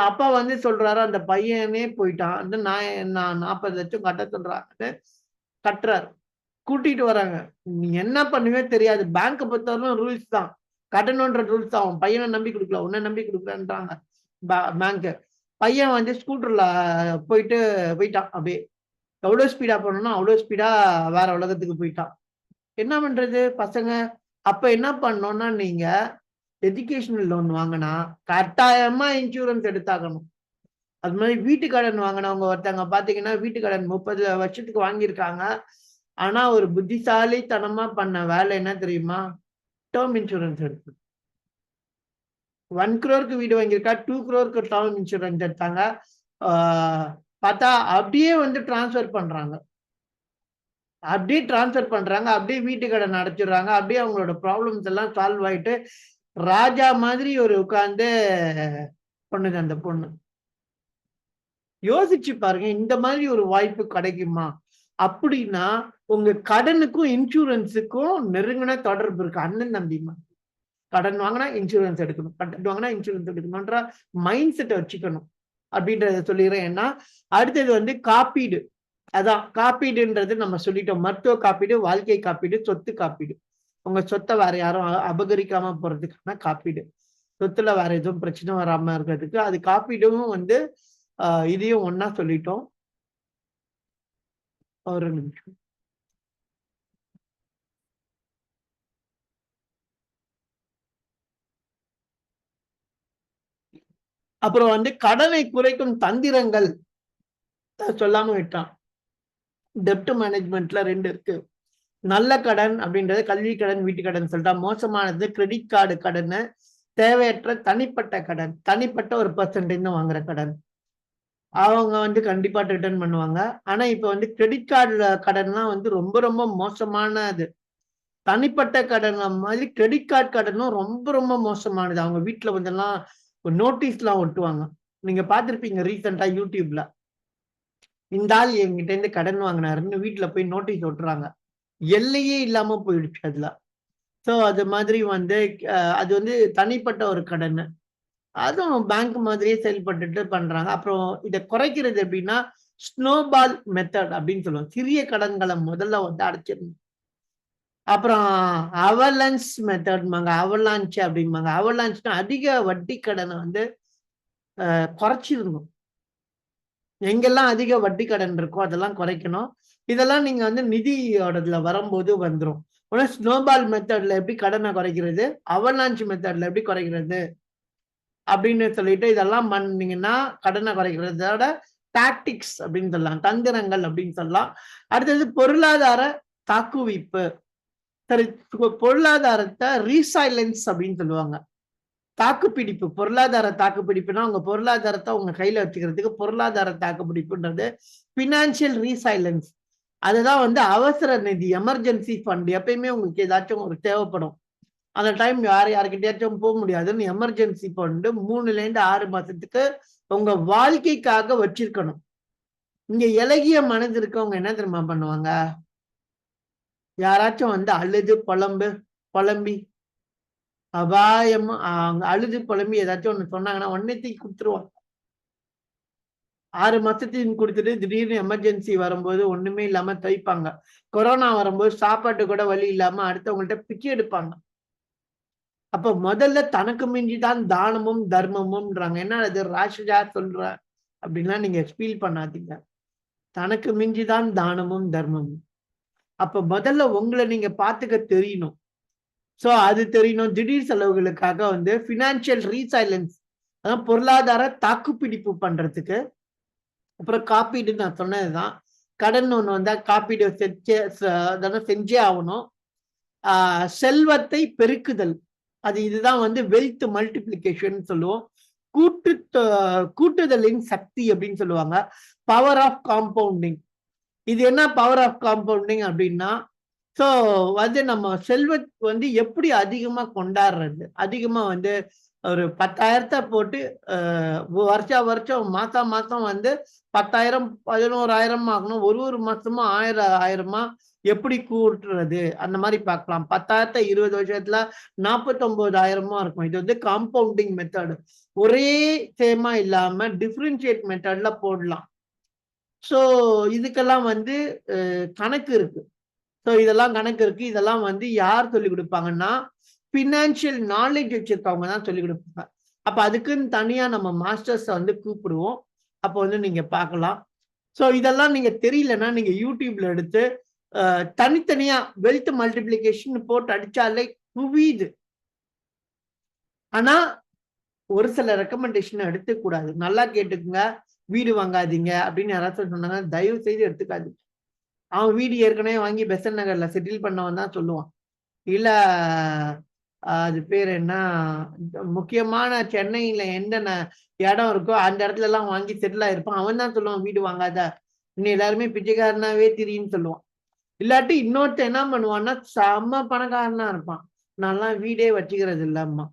அப்பா வந்து சொல்றாரு, அந்த பையனே போயிட்டான், வந்து நான் 40 லட்சம் கட்ட சொல்றாங்க, கட்டுறாரு, கூட்டிட்டு வராங்க. நீ என்ன பண்ணுவே தெரியாது. பேங்க் பொறுத்தவரைக்கும் ரூல்ஸ் தான், கட்டணுன்ற ரூல்ஸ் தான். அவன் பையனை நம்பி கொடுக்கல, உன்னை நம்பி கொடுக்குறான்றாங்க பேங்க். பையன் வந்து ஸ்கூட்டர்ல போயிட்டான். அப்படியே எவ்வளவு ஸ்பீடா போனோம்னா அவ்வளவு ஸ்பீடா வேற உலகத்துக்கு போயிட்டான். என்ன பண்றது பசங்க? அப்ப என்ன பண்ணோம்னா, நீங்க எஜுகேஷனல் லோன் வாங்கினா கட்டாயமா இன்சூரன்ஸ் எடுத்தாகணும். அது மாதிரி வீட்டு கடன் வாங்கினவங்க ஒருத்தவங்க பாத்தீங்கன்னா வீட்டு கடன் 30 வருஷத்துக்கு வாங்கியிருக்காங்க. ஆனா ஒரு புத்திசாலித்தனமா பண்ண வேலை என்ன தெரியுமா? டேர்ம் இன்சூரன்ஸ் எடுத்து 1 crore வீடு வாங்கியிருக்கா, 2 crore டேர்ம் இன்சூரன்ஸ் எடுத்தாங்க. பார்த்தா அப்படியே வந்து டிரான்ஸ்ஃபர் பண்றாங்க. அப்படியே வீட்டு கடன் அடைச்சிடுறாங்க. அப்படியே அவங்களோட ப்ராப்ளம்ஸ் எல்லாம் சால்வ் ஆயிட்டு ராஜா மாதிரி ஒரு உட்கார்ந்து பண்ணுது அந்த பொண்ணு. யோசிச்சு பாருங்க, இந்த மாதிரி ஒரு வாய்ப்பு கிடைக்குமா? அப்படின்னா உங்க கடனுக்கும் இன்சூரன்ஸுக்கும் நெருங்கின தொடர்பு இருக்கு. அண்ணன் தம்பிமா. கடன் வாங்கினா இன்சூரன்ஸ் எடுக்கணும், கடன் வாங்கினா இன்சூரன்ஸ் எடுக்கணும்ன்ற மைண்ட் செட்டை வச்சுக்கணும் அப்படின்றத சொல்லிடுறேன். ஏன்னா அடுத்தது வந்து காப்பீடு. அதான் காப்பீடுன்றது நம்ம சொல்லிட்டோம். மருத்துவ காப்பீடு, வாழ்க்கை காப்பீடு, சொத்து காப்பீடு. உங்க சொத்தை வேற யாரும் அபகரிக்காம போறதுக்கான காப்பீடு. சொத்துல வேற எதுவும் பிரச்சனை வராம இருக்கிறதுக்கு அது காப்பீடும் வந்து இதையும் ஒன்னா சொல்லிட்டோம். ஒரு நிமிஷம். அப்புறம் வந்து கடனை குறைக்கும் தந்திரங்கள் சொல்லாம விட்டான். டெப்ட் மேனேஜ்மெண்ட்ல 2 இருக்கு. நல்ல கடன் அப்படின்றது கல்வி கடன், வீட்டு கடன் சொல்லிட்டா. மோசமானது கிரெடிட் கார்டு கடன், தேவையற்ற தனிப்பட்ட கடன், தனிப்பட்ட ஒரு பெர்சன்டேஜ் வாங்குற கடன். அவங்க வந்து கண்டிப்பா ரிட்டர்ன் பண்ணுவாங்க. ஆனா இப்ப வந்து கிரெடிட் கார்டு கடன்லாம் வந்து ரொம்ப ரொம்ப மோசமானது. தனிப்பட்ட கடன் மாதிரி கிரெடிட் கார்டு கடனும் ரொம்ப ரொம்ப மோசமானது. அவங்க வீட்டுல வந்து எல்லாம் நோட்டீஸ் எல்லாம் ஒட்டுவாங்க. நீங்க பார்த்திருப்பீங்க ரீசெண்டா யூடியூப்ல. இந்த ஆள் என்கிட்ட இருந்து கடன் வாங்கினாருன்னு வீட்டுல போய் நோட்டீஸ் ஒட்டுறாங்க. எல்லையே இல்லாம போயிடுச்சு அதுல. சோ அது மாதிரி வந்து அது வந்து தனிப்பட்ட ஒரு கடன். அதுவும் பேங்க் மாதிரியே செயல்பட்டுட்டு பண்றாங்க. அப்புறம் இதை குறைக்கிறது எப்படின்னா ஸ்னோபால் மெத்தட் அப்படின்னு சொல்லுவோம். சிறிய கடன்களை முதல்ல வந்து அடைச்சிடணும். அப்புறம் அவலன்ஸ் மெத்தட்மாங்க, அவலான்ச் அப்படிம்பாங்க. அவலான்ச்னா அதிக வட்டி கடனை வந்து குறைச்சிடணும். எங்கெல்லாம் அதிக வட்டி கடன் இருக்கோ அதெல்லாம் குறைக்கணும். இதெல்லாம் நீங்க வந்து நிதியோடதுல வரும்போது வந்துடும். உடனே ஸ்னோபால் மெத்தட்ல எப்படி கடனை குறைக்கிறது, அவலான்ச் மெத்தட்ல எப்படி குறைக்கிறது அப்படின்னு சொல்லிட்டு இதெல்லாம் பண்ணீங்கன்னா கடனை குறைக்கிறதோட டாக்டிக்ஸ் அப்படின்னு சொல்லலாம், தந்திரங்கள் அப்படின்னு சொல்லலாம். அடுத்தது பொருளாதார தாக்குவிப்பு. சரி, பொருளாதாரத்தை ரீசைலன்ஸ் அப்படின்னு சொல்லுவாங்க. தாக்குப்பிடிப்பு, பொருளாதார தாக்குப்பிடிப்புனா உங்க பொருளாதாரத்தை உங்க கையில வச்சுக்கிறதுக்கு பொருளாதார தாக்குப்பிடிப்புன்றது பினான்சியல் ரீசைலன்ஸ். அதுதான் வந்து அவசர நிதி, எமர்ஜென்சி ஃபண்ட். எப்பயுமே உங்களுக்கு ஏதாச்சும் ஒரு தேவைப்படும். அந்த டைம் யாருக்கிட்டயாச்சும் போக முடியாதுன்னு எமர்ஜென்சி ஃபண்ட் 3ல இருந்து 6 மாசத்துக்கு உங்க வாழ்க்கைக்காக வச்சிருக்கணும். இங்க இலகிய மனது இருக்கவங்க என்ன தெரியுமா பண்ணுவாங்க? யாராச்சும் வந்து அழுது புலம்பி அபாயமா அழுது புலம்பி ஏதாச்சும் ஒண்ணு சொன்னாங்கன்னா உடனே தூக்கி கொடுத்துருவாங்க. 6 மாசத்துக்கு கொடுத்துட்டு திடீர்னு எமர்ஜென்சி வரும்போது ஒண்ணுமே இல்லாம தைப்பாங்க. கொரோனா வரும்போது சாப்பாட்டு கூட வழி இல்லாம அடுத்தவங்கள்ட்ட பிச்சை எடுப்பாங்க. அப்ப முதல்ல தனக்கு மிஞ்சிதான் தானமும் தர்மமும்ன்றாங்க. என்ன அது ராஷா சொல்ற அப்படின்னா நீங்க ஃபீல் பண்ணாதீங்க. தனக்கு மிஞ்சிதான் தானமும் தர்மமும். அப்ப முதல்ல உங்களை நீங்க பாத்துக்க தெரியணும். சோ அது தெரியணும். திடீர் செலவுகளுக்காக வந்து பினான்சியல் ரீசைலன்ஸ், அதான் பொருளாதார தாக்குப்பிடிப்பு பண்றதுக்கு. அப்புறம் காப்பீடு நான் சொன்னதுதான். கடன் ஒண்ணு வந்தா காப்பீடு செஞ்சே ஆகணும். செல்வத்தை பெருக்குதல், அது இதுதான் வந்து வெல்த் மல்டிபிளிகேஷன் சொல்லுவோம். கூட்டுதலின் சக்தி அப்படின்னு சொல்லுவாங்க. Power of compounding. இது என்ன பவர் ஆஃப் காம்பவுண்டிங் அப்படின்னா, சோ வந்து நம்ம செல்வத்தை வந்து எப்படி அதிகமா கொண்டாடுறது, அதிகமா வந்து ஒரு 10,000 போட்டு வருஷம் மாசம் வந்து 10,000 11,000 ஆகணும். ஒரு மாசமும் 1000 எப்படி கூட்டுறது அந்த மாதிரி பார்க்கலாம். 10,000 20 வருஷத்துல 49,000 இருக்கும். இது வந்து காம்பவுண்டிங் மெத்தட். ஒரே சேமா இல்லாம டிஃபரன்ஷியேட் மெத்தட்ல போடலாம். சோ இதுக்கெல்லாம் வந்து கணக்கு இருக்கு. ஸோ இதெல்லாம் கணக்கு இருக்கு. இதெல்லாம் வந்து யார் சொல்லிக் கொடுப்பாங்கன்னா பினான்சியல் நாலேஜ் வச்சிருக்கவங்க தான் சொல்லிக் கொடுப்பாங்க. அப்ப அதுக்குன்னு தனியா நம்ம மாஸ்டர்ஸை வந்து கூப்பிடுவோம். அப்போ வந்து நீங்க பார்க்கலாம். ஸோ இதெல்லாம் நீங்க தெரியலன்னா நீங்க யூடியூப்ல எடுத்து தனித்தனியா வெல்த் மல்டிபிளிகேஷன் போட்டு அடிச்சாலே குவியுது. ஆனா ஒரு சில ரெக்கமெண்டேஷன் எடுத்துக்கூடாது. நல்லா கேட்டுக்குங்க. வீடு வாங்காதீங்க அப்படின்னு யாராச்சும் சொன்னாங்க, தயவு செய்து எடுத்துக்காதீங்க. அவன் வீடு ஏற்கனவே வாங்கி பெசன்ட் நகர்ல செட்டில் பண்ணவன் தான் சொல்லுவான். இல்ல அது பேர் என்ன, முக்கியமான சென்னையில எந்த இடம் இருக்கோ அந்த இடத்துல எல்லாம் வாங்கி செட்டில் ஆயிருப்பான். அவன் தான் சொல்லுவான் வீடு வாங்காத, இன்னும் எல்லாருமே பிச்சைக்காரனாவே திரின்னு சொல்லுவான். இல்லாட்டி இன்னொருத்த என்ன பண்ணுவான்னா செம்ம பணக்காரனா இருப்பான், நான்லாம் வீடே வச்சுக்கிறது இல்லம்மா.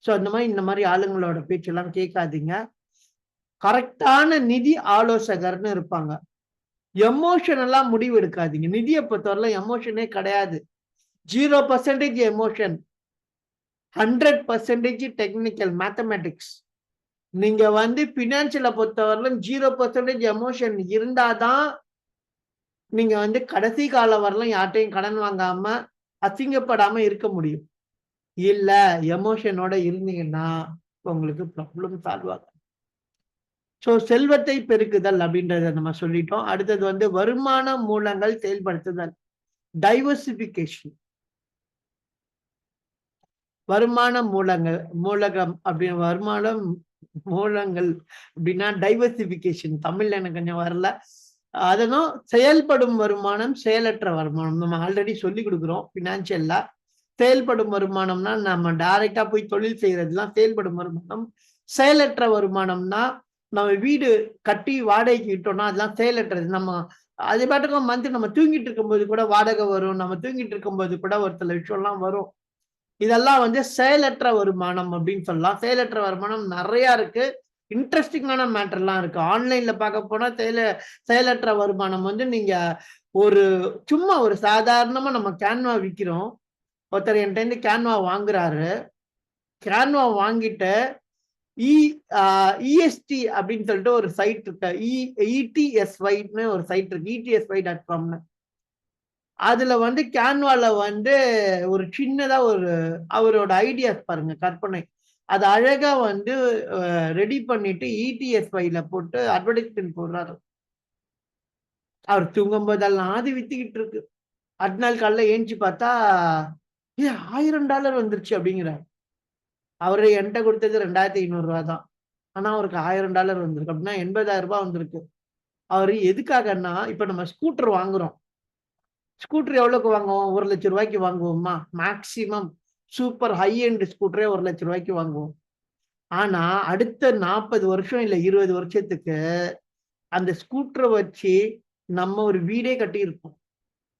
ஸோ அந்த மாதிரி இந்த மாதிரி ஆளுங்களோட பேச்செல்லாம் கேட்காதீங்க. கரெக்டான நிதி ஆலோசகர்னு இருப்பாங்க. எமோஷனலா முடிவு எடுக்காதீங்க. நிதியை பொறுத்தவரை எமோஷனே கிடையாது. 0% எமோஷன், 100% டெக்னிக்கல் மேத்தமேட்டிக்ஸ். நீங்க வந்து பினான்சியலை பொறுத்தவரையிலும் 0% எமோஷன் இருந்தாதான் நீங்க வந்து கடைசி காலம் வரலாம் யார்ட்டையும் கடன் வாங்காம அசிங்கப்படாம இருக்க முடியும். இல்ல எமோஷனோட இருந்தீங்கன்னா உங்களுக்கு ப்ராப்ளம் சால்வ் ஆகும். ஸோ செல்வத்தை பெருக்குதல் அப்படின்றத நம்ம சொல்லிட்டோம். அடுத்தது வந்து வருமான மூலங்கள் செயல்படுத்துதல், டைவர்சிபிகேஷன். வருமான மூலகம் அப்படின்னு வருமானம் மூலங்கள் அப்படின்னா டைவர்சிபிகேஷன். தமிழ்ல எனக்கு கொஞ்சம் வரல. அதனும் செயல்படும் வருமானம், செயலற்ற வருமானம் நம்ம ஆல்ரெடி சொல்லி கொடுக்குறோம் பினான்சியல்ல. செயல்படும் வருமானம்னா நம்ம டைரக்டா போய் தொழில் செய்யறதுலாம் செயல்படும் வருமானம். செயலற்ற வருமானம்னா நம்ம வீடு கட்டி வாடகைக்கு விட்டோம்னா அதெல்லாம் செயலற்றது. நம்ம அது பாட்டுக்கும் மந்த் நம்ம தூங்கிட்டு இருக்கும்போது கூட வாடகை வரும், நம்ம தூங்கிட்டு இருக்கும்போது கூட ஒரு சில விஷயம்லாம் வரும். இதெல்லாம் வந்து செயலற்ற வருமானம் அப்படின்னு சொல்லலாம். செயலற்ற வருமானம் நிறைய இருக்கு, இன்ட்ரெஸ்டிங்கான மேட்டர்லாம் இருக்கு. ஆன்லைன்ல பார்க்க போனா செயலற்ற வருமானம் வந்து நீங்க ஒரு சும்மா ஒரு சாதாரணமா நம்ம கேன்வா விற்கிறோம். ஒருத்தர் என்கிட்ட இருந்து கேன்வா வாங்குறாரு. கேன்வா வாங்கிட்டு இஎஸ்டி அப்படின்னு சொல்லிட்டு ஒரு சைட் இருக்கு, இடிஎஸ்ஒய்னு ஒரு சைட் இருக்கு, etsy.comனு. அதுல வந்து கேன்வால வந்து ஒரு சின்னதா ஒரு அவரோட ஐடியாஸ் பாருங்க, கற்பனை. அது அழகா வந்து ரெடி பண்ணிட்டு இடிஎஸ்ஒய்ல போட்டு அட்வர்டைஸ்மெண்ட் போடுறாரு. அவர் தூங்கும் போதெல்லாம் அது வித்துக்கிட்டு இருக்கு. அடுத்த நாள் காலைல ஏஞ்சி பார்த்தா $1000 வந்துருச்சு அப்படிங்கிறார். அவரு என்கிட்ட கொடுத்தது 2500 ரூபா தான். ஆனா அவருக்கு $1000 வந்திருக்கு. அப்படின்னா 80,000 ரூபாய் வந்திருக்கு. அவரு எதுக்காகன்னா, இப்ப நம்ம ஸ்கூட்டர் வாங்குறோம். ஸ்கூட்டர் எவ்வளவுக்கு வாங்குவோம்? 1,00,000 ரூபாய்க்கு வாங்குவோமா? மேக்சிமம் சூப்பர் ஹை எண்ட் ஸ்கூட்டரே 1,00,000 ரூபாய்க்கு வாங்குவோம். ஆனா அடுத்த 40 வருஷம் இல்ல 20 வருஷத்துக்கு அந்த ஸ்கூட்டரை வச்சு நம்ம ஒரு வீடே கட்டியிருப்போம்.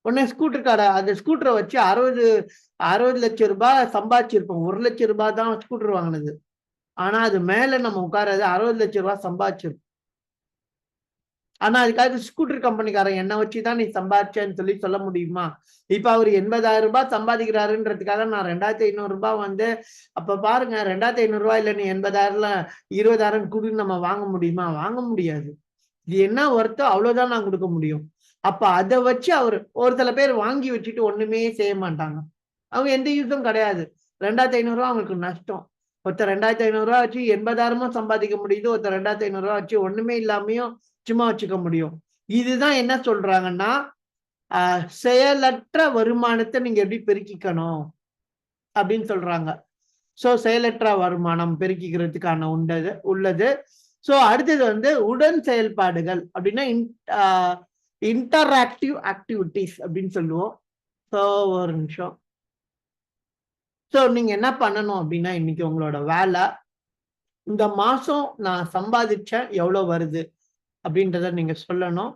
உடனே ஸ்கூட்டருக்கார அந்த ஸ்கூட்டரை வச்சு 60 லட்சம் ரூபாய் சம்பாதிச்சிருப்போம். 1,00,000 ரூபாய் தான் ஸ்கூட்டர் வாங்கினது. ஆனா அது மேல நம்ம உட்காராது 60 லட்சம் ரூபாய் சம்பாதிச்சிருப்போம். ஆனா அதுக்காக ஸ்கூட்டர் கம்பெனிக்காரன் என்ன வச்சுதான் நீ சம்பாதிச்சேன்னு சொல்லி சொல்ல முடியுமா? இப்ப அவரு 80,000 ரூபாய் சம்பாதிக்கிறாருன்றதுக்காக நான் 2,500 ரூபாய் வந்து அப்ப பாருங்க 2,500 ரூபாய் இல்ல நீ 80,000ல 20,000 கொடுன்னு நம்ம வாங்க முடியுமா? வாங்க முடியாது. இது என்ன ஒர்த்தோ அவ்வளவுதான் நான் கொடுக்க முடியும். அப்ப அதை வச்சு அவர் ஒரு சில பேர் வாங்கி வச்சுட்டு ஒண்ணுமே செய்ய மாட்டாங்க. அவங்க எந்த யூஸும் கிடையாது. 2,500 ரூபாய் அவங்களுக்கு நஷ்டம். ஒருத்தர் 2,500 ரூபாய் வச்சு 80,000 சம்பாதிக்க முடியுது. ஒருத்தர் 2,500 ரூபாய் வச்சு ஒண்ணுமே இல்லாமையும் சும்மா வச்சுக்க முடியும். இதுதான் என்ன சொல்றாங்கன்னா செயலற்ற வருமானத்தை நீங்க எப்படி பெருக்கிக்கணும் அப்படின்னு சொல்றாங்க. சோ செயலற்ற வருமானம் பெருக்கிக்கிறதுக்கான உள்ளது. சோ அடுத்தது வந்து உடன் செயல்பாடுகள் அப்படின்னா இன்டராக்டிவ் ஆக்டிவிட்டிஸ் அப்படின்னு சொல்லுவோம். சோ ஒரு நிமிஷம். சோ நீங்க என்ன பண்ணணும் அப்படின்னா இன்னைக்கு உங்களோட வேலை, இந்த மாசம் நான் சம்பாதிச்சேன் எவ்வளவு வருது அப்படின்றத நீங்க சொல்லணும்.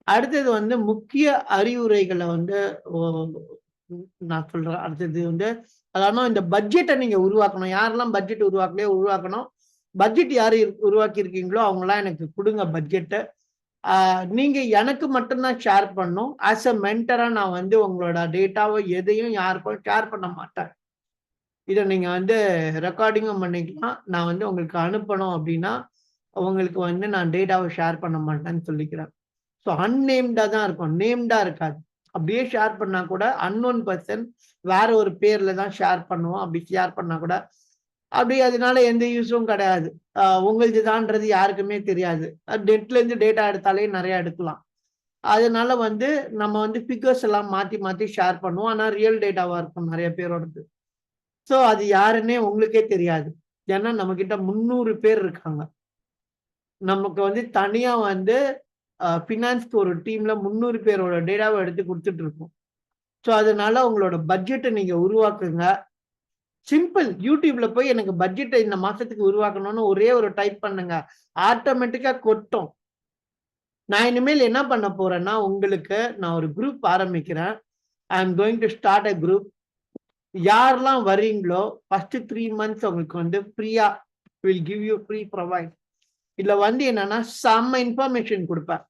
அடுத்தது வந்து முக்கிய அறிவுரைகளை வந்து நான் சொல்றேன். அடுத்தது வந்து அதாவது இந்த பட்ஜெட்டை நீங்க உருவாக்கணும். யாரெல்லாம் பட்ஜெட் உருவாக்கணும். பட்ஜெட் யாரு உருவாக்கி இருக்கீங்களோ அவங்களாம் எனக்கு கொடுங்க பட்ஜெட்டை. நீங்க எனக்கு மட்டும்தான் ஷேர் பண்ணும். ஆஸ் அ மென்டரா நான் வந்து உங்களோட டேட்டாவை எதையும் யாருக்கும் ஷேர் பண்ண மாட்டேன். இதை நீங்க வந்து ரெக்கார்டிங்கும் பண்ணிக்கலாம். நான் வந்து உங்களுக்கு அனுப்பணும் அப்படின்னா உங்களுக்கு வந்து நான் டேட்டாவை ஷேர் பண்ண மாட்டேன்னு சொல்லிக்கிறேன். ஸோ அன்னேம்டா தான் இருக்கும், நேம்டா இருக்காது. அப்படியே ஷேர் பண்ணா கூட அன்னோன் பர்சன் வேற ஒரு பேர்ல தான் ஷேர் பண்ணுவோம். அப்படி ஷேர் பண்ணா கூட அப்படி அதனால எந்த யூஸும் கிடையாது. உங்களது தான்ன்றது யாருக்குமே தெரியாது. நெட்ல இருந்து டேட்டா எடுத்தாலே நிறைய எடுக்கலாம். அதனால வந்து நம்ம வந்து ஃபிகர்ஸ் எல்லாம் மாத்தி மாத்தி ஷேர் பண்ணுவோம். ஆனா ரியல் டேட்டாவா இருக்கும் நிறைய பேரோடது. ஸோ அது யாருன்னே உங்களுக்கே தெரியாது. ஏன்னா நம்ம கிட்ட 300 பேர் இருக்காங்க. நமக்கு வந்து தனியா வந்து ஃபினான்ஸ்க்கு ஒரு டீம்ல 300 பேரோட டேட்டாவை எடுத்து கொடுத்துட்டு இருக்கோம். ஸோ அதனால உங்களோட பட்ஜெட்டை நீங்க உருவாக்குங்க. சிம்பிள். யூடியூப்ல போய் எனக்கு பட்ஜெட்டை இந்த மாசத்துக்கு உருவாக்கணும்னு ஒரே ஒரு டைப் பண்ணுங்க. ஆட்டோமேட்டிக்கா கொட்டும். நான் இனிமேல் என்ன பண்ண போறேன்னா, உங்களுக்கு நான் ஒரு குரூப் ஆரம்பிக்கிறேன். I am going to start a group. யாரெல்லாம் வரீங்களோ ஃபர்ஸ்ட் 3 மந்த்ஸ் உங்களுக்கு வந்து ஃப்ரீயா will give you free provide. இதுல வந்து என்னன்னா செம்ம இன்ஃபர்மேஷன் கொடுப்பேன்.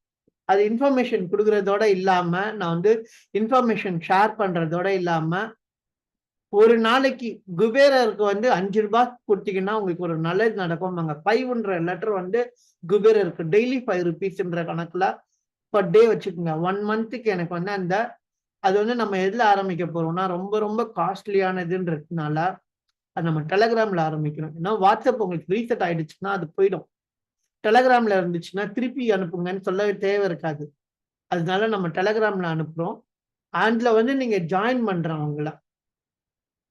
அது இன்ஃபர்மேஷன் கொடுக்கறதோட இல்லாம நான் வந்து இன்ஃபர்மேஷன் ஷேர் பண்றதோட இல்லாம ஒரு நாளைக்கு குபேரருக்கு வந்து 5 ரூபாய் கொடுத்தீங்கன்னா உங்களுக்கு ஒரு நல்லது நடக்கும். 500 லெட்டர் வந்து குபேரருக்கு டெய்லி 5 ருபீஸ்ன்ற கணக்குல பர் டே வச்சுக்கோங்க. 1 மந்த்துக்கு எனக்கு வந்து அந்த அது வந்து நம்ம எதுல ஆரம்பிக்க போறோம்னா ரொம்ப ரொம்ப காஸ்ட்லியானதுன்றதுனால அது நம்ம டெலகிராம்ல ஆரம்பிக்கிறோம். ஏன்னா வாட்ஸ்அப் உங்களுக்கு ரீசெட் ஆயிடுச்சுன்னா அது போயிடும். டெலகிராம்ல இருந்துச்சுன்னா திருப்பி அனுப்புங்கன்னு சொல்ல தேவை இருக்காது. அதனால நம்ம டெலகிராம்ல அனுப்புறோம். அதுல வந்து நீங்க ஜாயின் பண்றவங்கள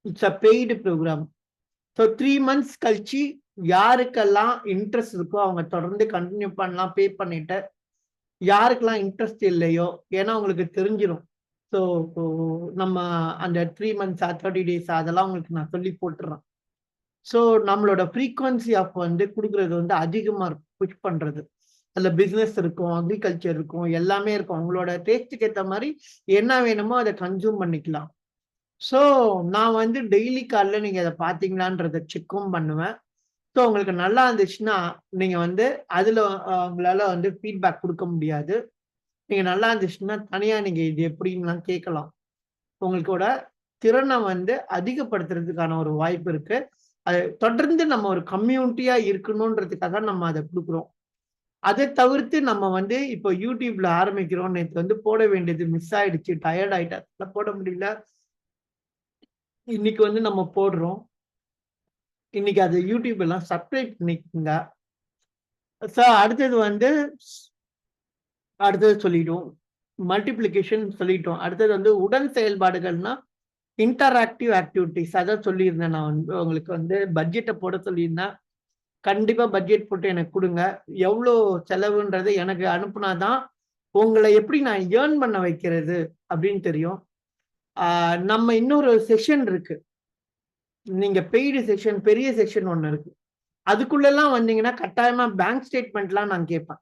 it's a paid program. So 3 months கழிச்சு யாருக்கெல்லாம் இன்ட்ரெஸ்ட் இருக்கோ அவங்க தொடர்ந்து கண்டினியூ பண்ணலாம் பே பண்ணிட்டு. யாருக்கெல்லாம் இன்ட்ரெஸ்ட் இல்லையோ ஏன்னா உங்களுக்கு தெரிஞ்சிடும். ஸோ நம்ம அந்த 3 மந்த்ஸ் 30 டேஸ் அதெல்லாம் உங்களுக்கு நான் சொல்லி போட்டுறேன். ஸோ நம்மளோட ஃப்ரீக்வன்சி ஆஃப் வந்து கொடுக்குறது வந்து அதிகமாக இருக்கும். புஷ் பண்ணுறது அதில் பிஸ்னஸ் இருக்கும், அக்ரிகல்ச்சர் இருக்கும், எல்லாமே இருக்கும். உங்களோட டேஸ்ட்டுக்கு ஏற்ற மாதிரி என்ன வேணுமோ அதை கன்சியூம் பண்ணிக்கலாம். ஸோ நான் வந்து டெய்லி காலைல நீங்கள் அதை பார்த்தீங்களான்றதை செக்கும் பண்ணுவேன். ஸோ உங்களுக்கு நல்லா இருந்துச்சுன்னா நீங்கள் வந்து அதில் உங்களால் வந்து ஃபீட்பேக் கொடுக்க முடியாது. நீங்கள் நல்லா இருந்துச்சுன்னா தனியாக நீங்கள் இது எப்படின்லாம் கேட்கலாம். உங்களுக்கோட திறனை வந்து அதிகப்படுத்துறதுக்கான ஒரு வாய்ப்பு இருக்கு. அது தொடர்ந்து நம்ம ஒரு கம்யூனிட்டியா இருக்கணும்ன்றதுக்காக நம்ம அதை கொடுக்குறோம். அதை தவிர்த்து நம்ம வந்து இப்போ யூடியூப்ல ஆரம்பிக்கிறோம். நேற்று வந்து போட வேண்டியது மிஸ் ஆயிடுச்சு, டயர்ட் ஆயிட்டா போட முடியல. இன்னைக்கு வந்து நம்ம போடுறோம். இன்னைக்கு அது யூடியூப் எல்லாம் சப்ஸ்கிரைப் பண்ணிக்கோங்க. அடுத்தது வந்து அடுத்தது சொல்லிட்டோம், மல்டிப்ளிகேஷன் சொல்லிட்டோம். அடுத்தது வந்து உடன் செயல்பாடுகள்னா இன்டராக்டிவ் ஆக்டிவிட்டிஸ் அதான் சொல்லியிருந்தேன். நான் வந்து உங்களுக்கு வந்து பட்ஜெட்டை போட சொல்லியிருந்தேன். கண்டிப்பா பட்ஜெட் போட்டு எனக்கு கொடுங்க. எவ்வளோ செலவுன்றது எனக்கு அனுப்புனாதான் உங்களை எப்படி நான் ஏர்ன் பண்ண வைக்கிறது அப்படின்னு தெரியும். நம்ம இன்னொரு செஷன் இருக்கு. நீங்க பெய்டு செக்ஷன் பெரிய செக்ஷன் ஒண்ணு இருக்கு. அதுக்குள்ளெல்லாம் வந்தீங்கன்னா கட்டாயமா பேங்க் ஸ்டேட்மெண்ட்லாம் நான் கேட்பேன்.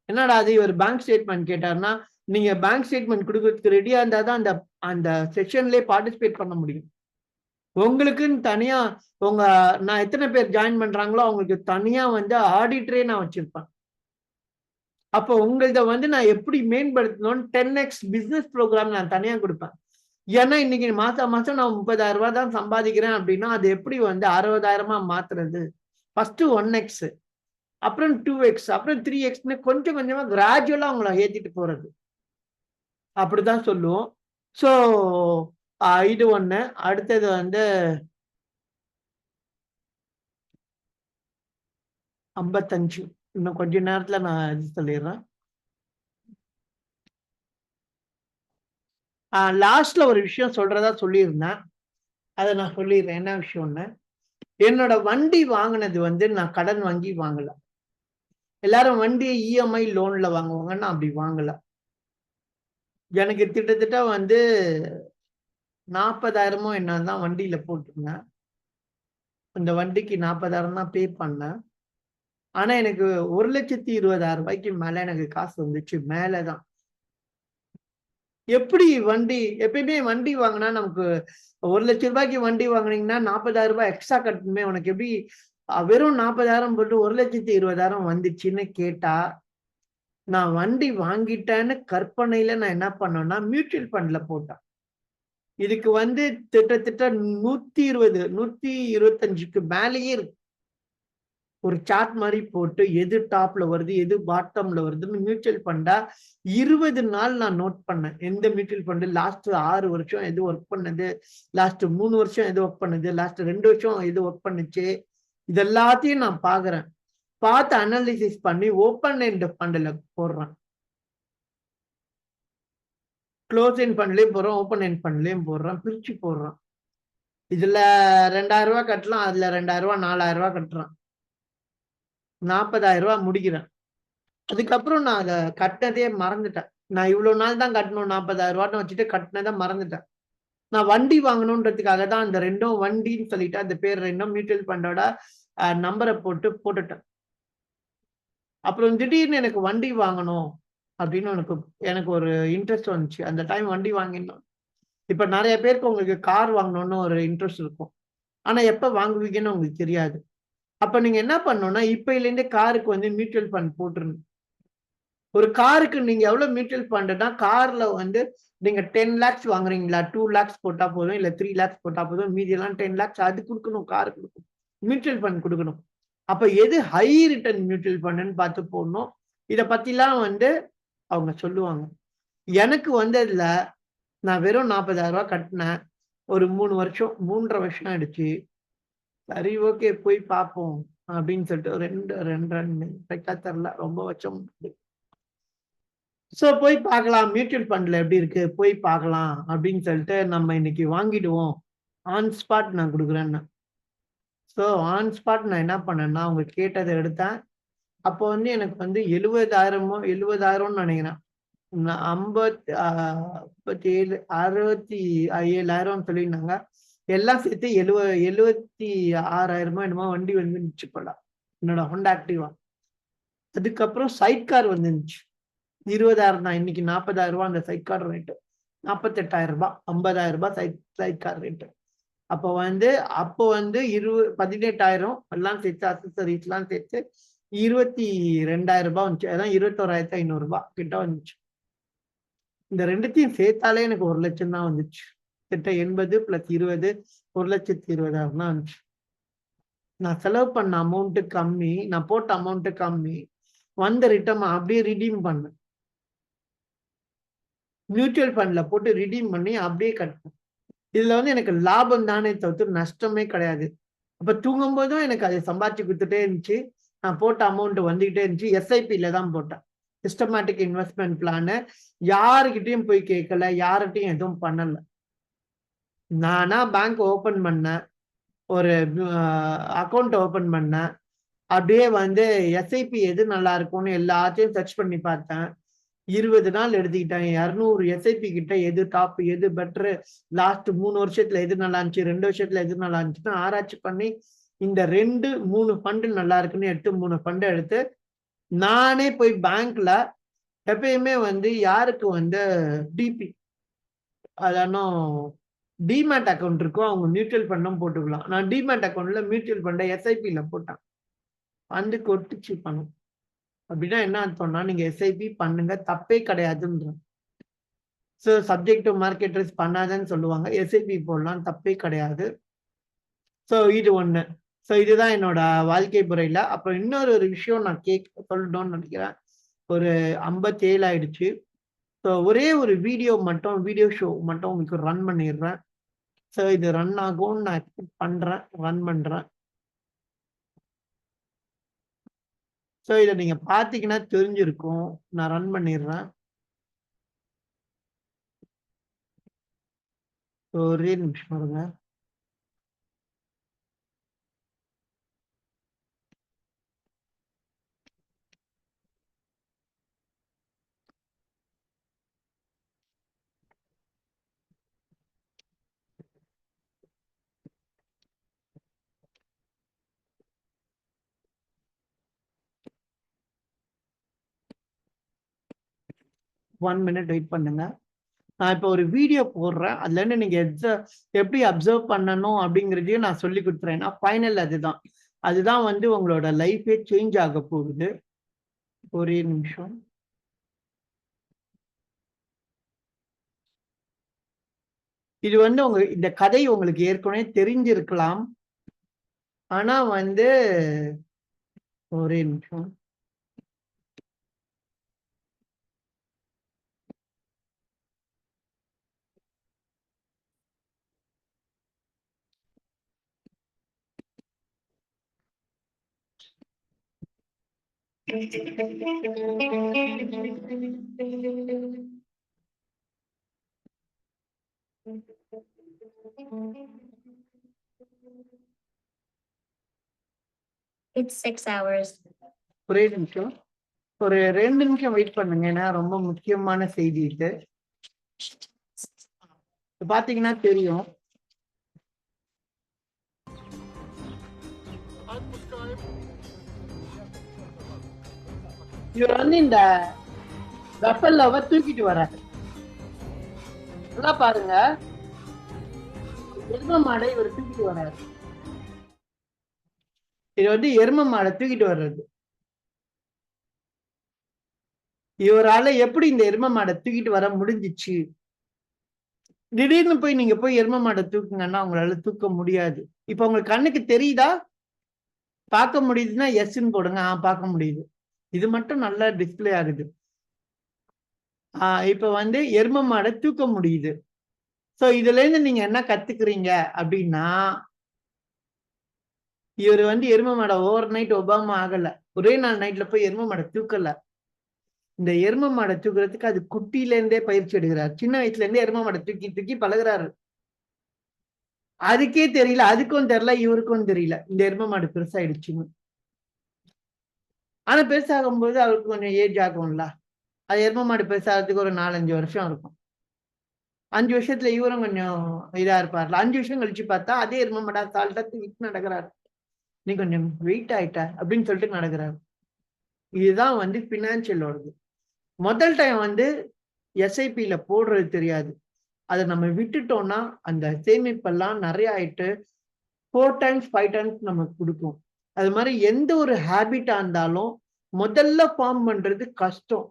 என்னடா அது ஒரு பேங்க் ஸ்டேட்மெண்ட் கேட்டாருன்னா நீங்க பேங்க் ஸ்டேட்மெண்ட் கொடுக்கறதுக்கு ரெடியா இருந்தா தான் அந்த அந்த செஷன்லயே பார்ட்டிசிபேட் பண்ண முடியும். உங்களுக்குன்னு தனியா உங்க நான் எத்தனை பேர் ஜாயின் பண்றாங்களோ அவங்களுக்கு தனியா வந்து ஆடிட்டரே நான் வச்சிருப்பேன். அப்போ உங்கள்த வந்து நான் எப்படி மேம்படுத்தணும்னு 10x பிசினஸ் ப்ரோக்ராம் நான் தனியா கொடுப்பேன். ஏன்னா இன்னைக்கு மாசம் மாசம் நான் 30,000 ரூபாய் தான் சம்பாதிக்கிறேன் அப்படின்னா அது எப்படி வந்து 60,000 மாத்துறது? ஃபர்ஸ்ட் 1x, அப்புறம் 2x, அப்புறம் 3xன்னு கொஞ்சம் கொஞ்சமா கிராஜுவலா அவங்கள ஏத்திட்டு போறது. அப்படிதான் சொல்லுவோம். ஸோ இது ஒண்ணு. அடுத்தது வந்து 55 இன்னும் கொஞ்ச நேரத்துல நான் இது சொல்லிடுறேன். லாஸ்ட்ல ஒரு விஷயம் சொல்றதா சொல்லியிருந்தேன். அதை நான் சொல்லிடுறேன். என்ன விஷயம்னு, என்னோட வண்டி வாங்கினது வந்து நான் கடன் வாங்கி வாங்கல. எல்லாரும் வண்டியை இஎம்ஐ லோன்ல வாங்குவாங்க, நான் அப்படி வாங்கல. எனக்கு கிட்டத்தட்ட வந்து 40,000 என்னதான் வண்டியில போட்டிருந்தேன். அந்த வண்டிக்கு 40,000 தான் பே பண்ணேன். ஆனா எனக்கு 1,20,000 ரூபாய்க்கு மேல எனக்கு காசு வந்துச்சு. மேலதான் எப்படி வண்டி எப்பயுமே வண்டி வாங்கினா நமக்கு 1,00,000 ரூபாய்க்கு வண்டி வாங்கினீங்கன்னா 40,000 ரூபாய் எக்ஸ்ட்ரா கட்டணுமே. உனக்கு எப்படி வெறும் 40,000 போட்டு 1,20,000 வந்துச்சுன்னு கேட்டா, நான் வண்டி வாங்கிட்டேன்னு கற்பனையில நான் என்ன பண்ணேன்னா மியூச்சுவல் ஃபண்ட்ல போட்டேன். இதுக்கு வந்து கிட்டத்தட்ட 120 125க்கு மேலேயே இருக்கு. ஒரு சார்ட் மாதிரி போட்டு எது டாப்ல வருது எது பாட்டம்ல வருதுன்னு மியூச்சுவல் ஃபண்டா 20 நாள் நான் நோட் பண்ணேன். எந்த மியூச்சுவல் ஃபண்டு லாஸ்ட் 6 வருஷம் எது ஒர்க் பண்ணது, லாஸ்ட் 3 வருஷம் எது ஒர்க் பண்ணுது, லாஸ்ட் 2 வருஷம் எது ஒர்க் பண்ணுச்சு, இது எல்லாத்தையும் நான் பாக்குறேன். பார்த்து அனாலிசிஸ் பண்ணி ஓப்பன் எண்ட் ஃபண்ட்ல போடுறேன். க்ளோஸ் எண்ட் ஃபண்ட்லயும் போடுறோம், ஓப்பன் எண்ட் ஃபண்ட்லயும் போடுறேன், பிரிச்சு போடுறேன். இதுல 2,000 ரூபாய் கட்டலாம், அதுல 2,000 ரூபாய் 4,000 ரூபாய் கட்டுறேன். 40,000 ரூபாய் முடிக்கிறேன். அதுக்கப்புறம் நான் அதை கட்டினதே மறந்துட்டேன். நான் இவ்வளவு நாள் தான் கட்டணும் 40,000 ரூபான்னு வச்சுட்டு கட்டினதை மறந்துட்டேன். நான் வண்டி வாங்கணுன்றதுக்காக தான் அந்த ரெண்டும் வண்டின்னு சொல்லிட்டு அந்த பேர் ரெண்டும் மியூச்சுவல் ஃபண்டோட நம்பரை போட்டுட்டேன். அப்புறம் திடீர்னு எனக்கு வண்டி வாங்கணும் அப்படின்னு எனக்கு ஒரு இன்ட்ரெஸ்ட் வந்துச்சு. அந்த டைம் வண்டி வாங்கினோம். இப்ப நிறைய பேருக்கு உங்களுக்கு கார் வாங்கணும்னு ஒரு இன்ட்ரெஸ்ட் இருக்கும். ஆனா எப்ப வாங்குவீங்கன்னு உங்களுக்கு தெரியாது. அப்ப நீங்க என்ன பண்ணணும்னா இப்பையில இருந்தே காருக்கு வந்து மியூச்சுவல் ஃபண்ட் போட்டுருங்க. ஒரு காருக்கு நீங்க எவ்வளவு மியூச்சுவல் ஃபண்ட்னா கார்ல வந்து நீங்க 10 lakhs வாங்குறீங்களா 2 lakhs போட்டா போதும் இல்ல 3 lakhs போட்டா போதும், மீதி எல்லாம் 10 lakhs அது கொடுக்கணும், கார் கொடுக்கணும், மியூச்சுவல் ஃபண்ட் கொடுக்கணும். அப்ப எது ஹை ரிட்டர்ன் மியூச்சுவல் ஃபண்ட்னு பார்த்து போடணும். இத பத்திலாம் வந்து அவங்க சொல்லுவாங்க. எனக்கு வந்து அதுல நான் வெறும் 40,000 ரூபாய் கட்டினேன். ஒரு 3 வருஷம் 3.5 வருஷம் ஆயிடுச்சு. சரி ஓகே போய் பார்ப்போம் அப்படின்னு சொல்லிட்டு 2 தெரியல ரொம்ப வருஷம். சோ போய் பார்க்கலாம் மியூச்சுவல் ஃபண்ட்ல எப்படி இருக்கு போய் பார்க்கலாம் அப்படின்னு சொல்லிட்டு நம்ம இன்னைக்கு வாங்கிடுவோம். ஆன் ஸ்பாட் நான் கொடுக்குறேன்னு. ஸோ ஆன் ஸ்பாட் நான் என்ன பண்ணேன்னா அவங்க கேட்டதை எடுத்தேன். அப்போ வந்து எனக்கு வந்து 70,000 நினைக்கிறேன். 57 67,000 சொல்லியிருந்தாங்க. எல்லாம் சேர்த்து 76,000 என்னமோ வண்டி வந்து நிச்சு போலாம் என்னோட ஹோண்டா ஆக்டிவா. அதுக்கப்புறம் சைட் கார் வந்துருந்துச்சு 20,000 தான். இன்னைக்கு 40,000 ரூபாய் அந்த சைட் கார் ரேட்டு. 48,000 ரூபாய் 50,000 ரூபாய் சைட் கார் ரேட்டு. அப்போ வந்து 18,000 எல்லாம் சேர்த்து அக்சசரிஸ் எல்லாம் சேர்த்து 22,000 ரூபாய் வந்துச்சு. அதான் 21,500 ரூபாய் கிட்ட வந்துச்சு. இந்த ரெண்டுத்தையும் சேர்த்தாலே எனக்கு 1 லட்சம் தான் வந்துச்சு. கிட்ட 80 + 20 1,20,000 தான் வந்துச்சு. நான் செலவு பண்ண அமௌண்ட் கம்மி, நான் போட்ட அமௌண்ட் கம்மி, வந்த ரிட்டர்ன் அப்படியே ரிடீம் பண்ணேன். மியூச்சுவல் ஃபண்ட்ல போட்டு ரிடீம் பண்ணி அப்படியே கட்டணும். இதுல வந்து எனக்கு லாபம் தானே தவிர்த்து நஷ்டமே கிடையாது. அப்ப தூங்கும் போதும் எனக்கு அதை சம்பாதிச்சு கொடுத்துட்டே இருந்துச்சு. நான் போட்ட அமௌண்ட் வந்துகிட்டே இருந்துச்சு. எஸ்ஐபில தான் போட்டேன். Systematic investment plan. யாருக்கிட்டையும் போய் கேட்கல, யார்கிட்டையும் எதுவும் பண்ணல. நானா பேங்க் ஓபன் பண்ணேன், ஒரு அக்கௌண்ட் ஓபன் பண்ணேன். அப்படியே வந்து எஸ்ஐபி எது நல்லா இருக்கும்னு எல்லாத்தையும் சர்ச் பண்ணி பார்த்தேன். 20 நாள் எடுத்துக்கிட்டேன். 200 எஸ்ஐபி கிட்ட எது டாப், எது பெட்டர், லாஸ்ட் 3 வருஷத்துல எது நல்லா இருந்துச்சு, 2 வருஷத்துல எது நல்லா இருந்துச்சுன்னு ஆராய்ச்சி பண்ணி இந்த 2-3 ஃபண்டு நல்லா இருக்குன்னு எடுத்து 3 ஃபண்டை எடுத்து நானே போய் பேங்க்ல எப்பயுமே வந்து யாருக்கு வந்து டிபி அதானும் டிமேட் அக்கௌண்ட் இருக்கும் அவங்க மியூச்சுவல் ஃபண்டும் போட்டுக்கலாம். நான் டிமேட் அக்கௌண்ட்ல மியூச்சுவல் ஃபண்டை எஸ்ஐபில போட்டேன். வந்து கொட்டுச்சு பணம். அப்படின்னா என்ன அர்த்தம்னா நீங்க எஸ்ஐபி பண்ணுங்க, தப்பே கிடையாதுன்ற. So subject to market risk பண்ணாதன்னு சொல்லுவாங்க. எஸ்ஐபி போடலாம், தப்பே கிடையாது. ஸோ இது ஒண்ணு. ஸோ இதுதான் என்னோட வாழ்க்கை முறையில. அப்புறம் இன்னொரு விஷயம் நான் சொல்லணும்னு நினைக்கிறேன். ஒரு 57 ஆயிடுச்சு. ஸோ ஒரே ஒரு வீடியோ ஷோ மட்டும் உங்களுக்கு ரன் பண்ணிடுறேன். ஸோ இது ரன் ஆகும்னு நான் எக்ஸ்பெக்ட் பண்றேன், ரன் பண்றேன். ஸோ இதை நீங்க பாத்தீங்கன்னா தெரிஞ்சிருக்கும். நான் ரன் பண்ணிடுறேன். ஒரே நிமிஷம் வருங்க. ஒன் மினிட் வெயிட் பண்ணுங்க. நான் இப்போ ஒரு வீடியோ போடுறேன். அதுல இருந்து நீங்க எப்படி அப்சர்வ் பண்ணணும் அப்படிங்கிறதையும் நான் சொல்லி கொடுத்துறேன். ஃபைனல் அதுதான் வந்து உங்களோட லைஃபே சேஞ்ச் ஆக போகுது. ஒரே நிமிஷம். இது வந்து இந்த கதை உங்களுக்கு ஏற்கனவே தெரிஞ்சிருக்கலாம். ஆனா வந்து ஒரே நிமிஷம். It's 6 hours. ஒரே நிமிஷம். ஒரு 2 நிமிஷம் வெயிட் பண்ணுங்க. ஏன்னா ரொம்ப முக்கியமான செய்தி இது. பாத்தீங்கன்னா தெரியும். இவர் வந்து இந்த வெப்பல்லவ தூக்கிட்டு வர்றாரு. நல்லா பாருங்க. எரும மாடை இவர் தூக்கிட்டு வர்றாரு. இது வந்து எரும மாடை தூக்கிட்டு வர்றது. இவரால எப்படி இந்த எரும மாடை தூக்கிட்டு வர முடிஞ்சிச்சு? திடீர்னு போய் நீங்க போய் எரும மாடை தூக்குங்கன்னா உங்களால தூக்க முடியாது. இப்ப உங்களுக்கு கண்ணுக்கு தெரியுதா? பார்க்க முடியுதுன்னா எஸ்ன்னு போடுங்க. பார்க்க முடியுது. இது மட்டும் நல்லா டிஸ்பிளே ஆகுது. இப்ப வந்து எரும மாடை தூக்க முடியுது. சோ இதுல இருந்து நீங்க என்ன கத்துக்கிறீங்க அப்படின்னா, இவர் வந்து எரும மாடை ஓவர் நைட் ஒபாமா ஆகல. ஒரே நாள் நைட்ல போய் எரும மாடை தூக்கல. இந்த எரும மாடை தூக்குறதுக்கு அது குட்டில இருந்தே பயிற்சி எடுக்கிறார். சின்ன வயசுல இருந்தே எரும மாடை தூக்கி தூக்கி பழகுறாரு. அதுக்கே தெரியல, அதுக்கும் தெரியல, இவருக்கும் தெரியல இந்த எரும மாடு பெருசாயிடுச்சுன்னு. ஆனா பெருசாகும் போது அவருக்கு கொஞ்சம் ஏஜ் ஆகும்ல. அது எரும மாடு பெருசாகிறதுக்கு ஒரு 4-5 வருஷம் இருக்கும். 5 வருஷத்துல இவரும் கொஞ்சம் இதா இருப்பார்ல. 5 வருஷம் கழிச்சு பார்த்தா அதே எரும மாடா சால்ட்டா தூக்கிட்டு நடக்கிறாரு. நீ கொஞ்சம் வெயிட் ஆயிட்ட அப்படின்னு சொல்லிட்டு நடக்கிறாரு. இதுதான் வந்து பினான்சியலோடது. முதல் டைம் வந்து எஸ்ஐபில போடுறது தெரியாது. அதை நம்ம விட்டுட்டோம்னா அந்த சேமிப்பெல்லாம் நிறைய ஆயிட்டு 4 டைம்ஸ் 5 டைம்ஸ் நமக்கு கொடுக்கும். அது மாதிரி எந்த ஒரு ஹேபிட்டா இருந்தாலும் முதல்ல ஃபார்ம் பண்றது கஷ்டம்.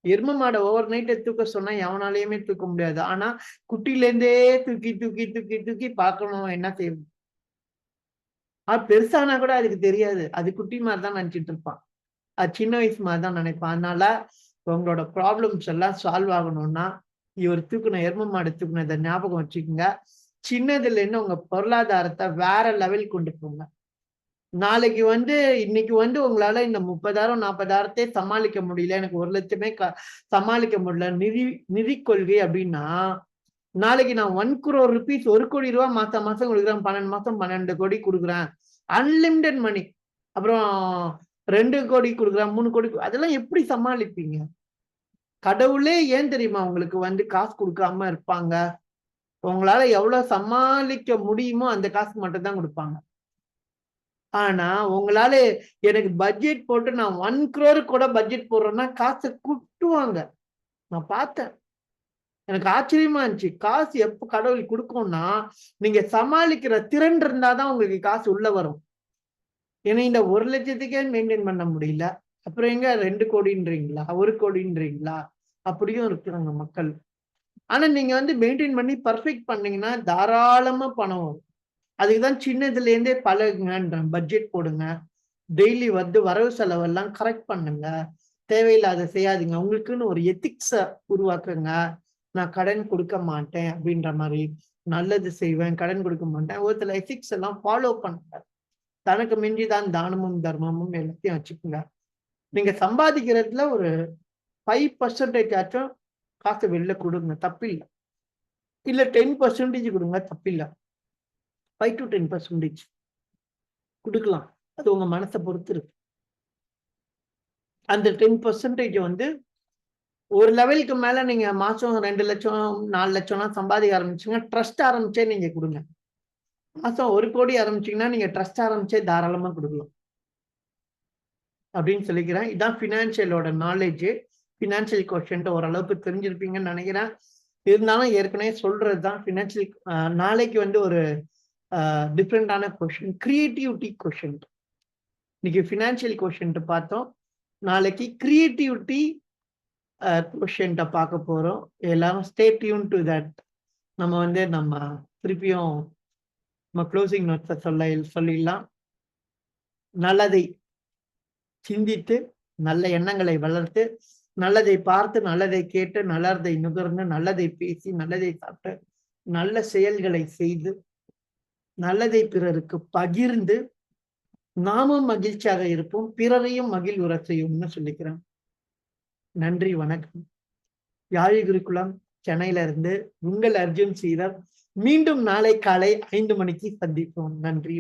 எரும மாடை ஓவர் நைட்டை தூக்க சொன்னா எவனாலையுமே தூக்க முடியாது. ஆனா குட்டில இருந்தே தூக்கி தூக்கி தூக்கி தூக்கி பார்க்கணும் என்ன செய்யும். பெருசானா கூட அதுக்கு தெரியாது. அது குட்டி மாதிரி தான் நினைச்சிட்டு இருப்பான். அது சின்ன வயசு மாதிரி தான் நினைப்பான். அதனால உங்களோட ப்ராப்ளம்ஸ் எல்லாம் சால்வ் ஆகணும்னா இவர் தூக்குன எரும மாடு தூக்குனதை ஞாபகம் வச்சுக்கோங்க. சின்னதுல இருந்து உங்க பொருளாதாரத்தை வேற லெவல் கொண்டு போங்க. நாளைக்கு வந்து இன்னைக்கு வந்து உங்களால இந்த 30,000 40,000 சமாளிக்க முடியல, எனக்கு 1 லட்சமே சமாளிக்க முடியல, நிதி கொள்கை அப்படின்னா, நாளைக்கு நான் 1 crore rupees 1 கோடி ரூபாய் மாசம் மாசம் கொடுக்குறேன், 12 மாசம் 12 கோடி கொடுக்குறேன், அன்லிமிடெட் மணி, அப்புறம் 2 கோடி கொடுக்குறேன், 3 கோடி, அதெல்லாம் எப்படி சமாளிப்பீங்க? கடவுளே ஏன் தெரியுமா உங்களுக்கு வந்து காசு கொடுக்காம இருப்பாங்க? உங்களால எவ்வளவு சமாளிக்க முடியுமோ அந்த காசு மட்டும் தான் கொடுப்பாங்க. ஆனா உங்களால எனக்கு பட்ஜெட் போட்டு நான் 1 crore கூட பட்ஜெட் போடுறேன்னா காசை குட்டுவாங்க. நான் பார்த்தேன். எனக்கு ஆச்சரியமா இருந்துச்சு. காசு எப்ப கடவுள் கொடுக்கும்னா நீங்க சமாளிக்கிற திறன் இருந்தாதான் உங்களுக்கு காசு உள்ள வரும். ஏன்னா இந்த 1 லட்சத்துக்கே மெயின்டைன் பண்ண முடியல, அப்புறம் எங்க 2 கோடின்றீங்களா, 1 கோடின்றீங்களா? அப்படியும் இருக்கிறாங்க மக்கள். ஆனா நீங்க வந்து மெயின்டைன் பண்ணி பர்ஃபெக்ட் பண்ணீங்கன்னா தாராளமா பணம் வரும். அதுக்குதான் சின்னதுல இருந்தே பழகுங்கன்றேன். பட்ஜெட் போடுங்க, டெய்லி வந்து வரவு செலவெல்லாம் கரெக்ட் பண்ணுங்க, தேவையில்லாத செய்யாதீங்க, உங்களுக்குன்னு ஒரு எத்திக்ஸ உருவாக்குங்க. நான் கடன் கொடுக்க மாட்டேன் அப்படின்ற மாதிரி, நல்லது செய்வேன், கடன் கொடுக்க மாட்டேன், ஒரு சில எத்திக்ஸ் எல்லாம் ஃபாலோ பண்ணுங்க. தனக்கு மிஞ்சிதான் தானமும் தர்மமும் எல்லாத்தையும் வச்சுக்கோங்க. நீங்க சம்பாதிக்கிறதுல ஒரு 5% ஆச்சும் காசு வெளில கொடுங்க, தப்பில்லை. இல்ல 10% கொடுங்க, தப்பில்லை. 5 to 10% கொடுக்கலாம். அது உங்க மனசை பொறுத்து இருக்கு. அந்த 10% வந்து ஒரு லெவலுக்கு மேல நீங்க மாசம் 2 லட்சம் 4 லட்சம்லாம் சம்பாதிக்க ஆரம்பிச்சீங்க, ட்ரஸ்ட் ஆரம்பிச்சே நீங்க கொடுங்க. மாசம் 1 கோடி ஆரம்பிச்சீங்கன்னா நீங்க ட்ரஸ்ட் ஆரம்பிச்சே தாராளமா கொடுக்கலாம் அப்படின்னு சொல்லிக்கிறேன். இதான் பினான்சியலோட நாலேஜ். பினான்சியல் கொஸ்டின் ஓரளவுக்கு தெரிஞ்சிருப்பீங்கன்னு நினைக்கிறேன். இருந்தாலும் ஏற்கனவே சொல்றதுதான் பினான்சியல். நாளைக்கு வந்து ஒரு டிஃப்ரெண்டான கொஸ்டின், கிரியேட்டிவிட்டி கொஸ்டின். இன்னைக்கு பினான்சியல் கொஸ்டின் பார்த்தோம். நாளைக்கு கிரியேட்டிவிட்டி கொஸ்டின் பார்க்க போறோம். எல்லாரும் ஸ்டே டியூன் டு தட். நம்ம திருப்பியும் நம்ம க்ளோசிங் நோட்ஸை சொல்லிடலாம். நல்லதை சிந்தித்து நல்ல எண்ணங்களை வளர்த்து, நல்லதை பார்த்து, நல்லதை கேட்டு, நல்லதை நுகர்ந்து, நல்லதை பேசி, நல்லதை சாப்பிட்டு, நல்ல செயல்களை செய்து, நல்லதை பிறருக்கு பகிர்ந்து நாமும் மகிழ்ச்சியாக இருப்போம், பிறரையும் மகிழ்வுற செய்யும்னு சொல்லிக்கிறேன். நன்றி, வணக்கம். யாழி குருகுலம் சென்னையில இருந்து உங்கள் அர்ஜுன் ஸ்ரீதர். மீண்டும் நாளை காலை 5 மணிக்கு சந்திப்போம். நன்றி.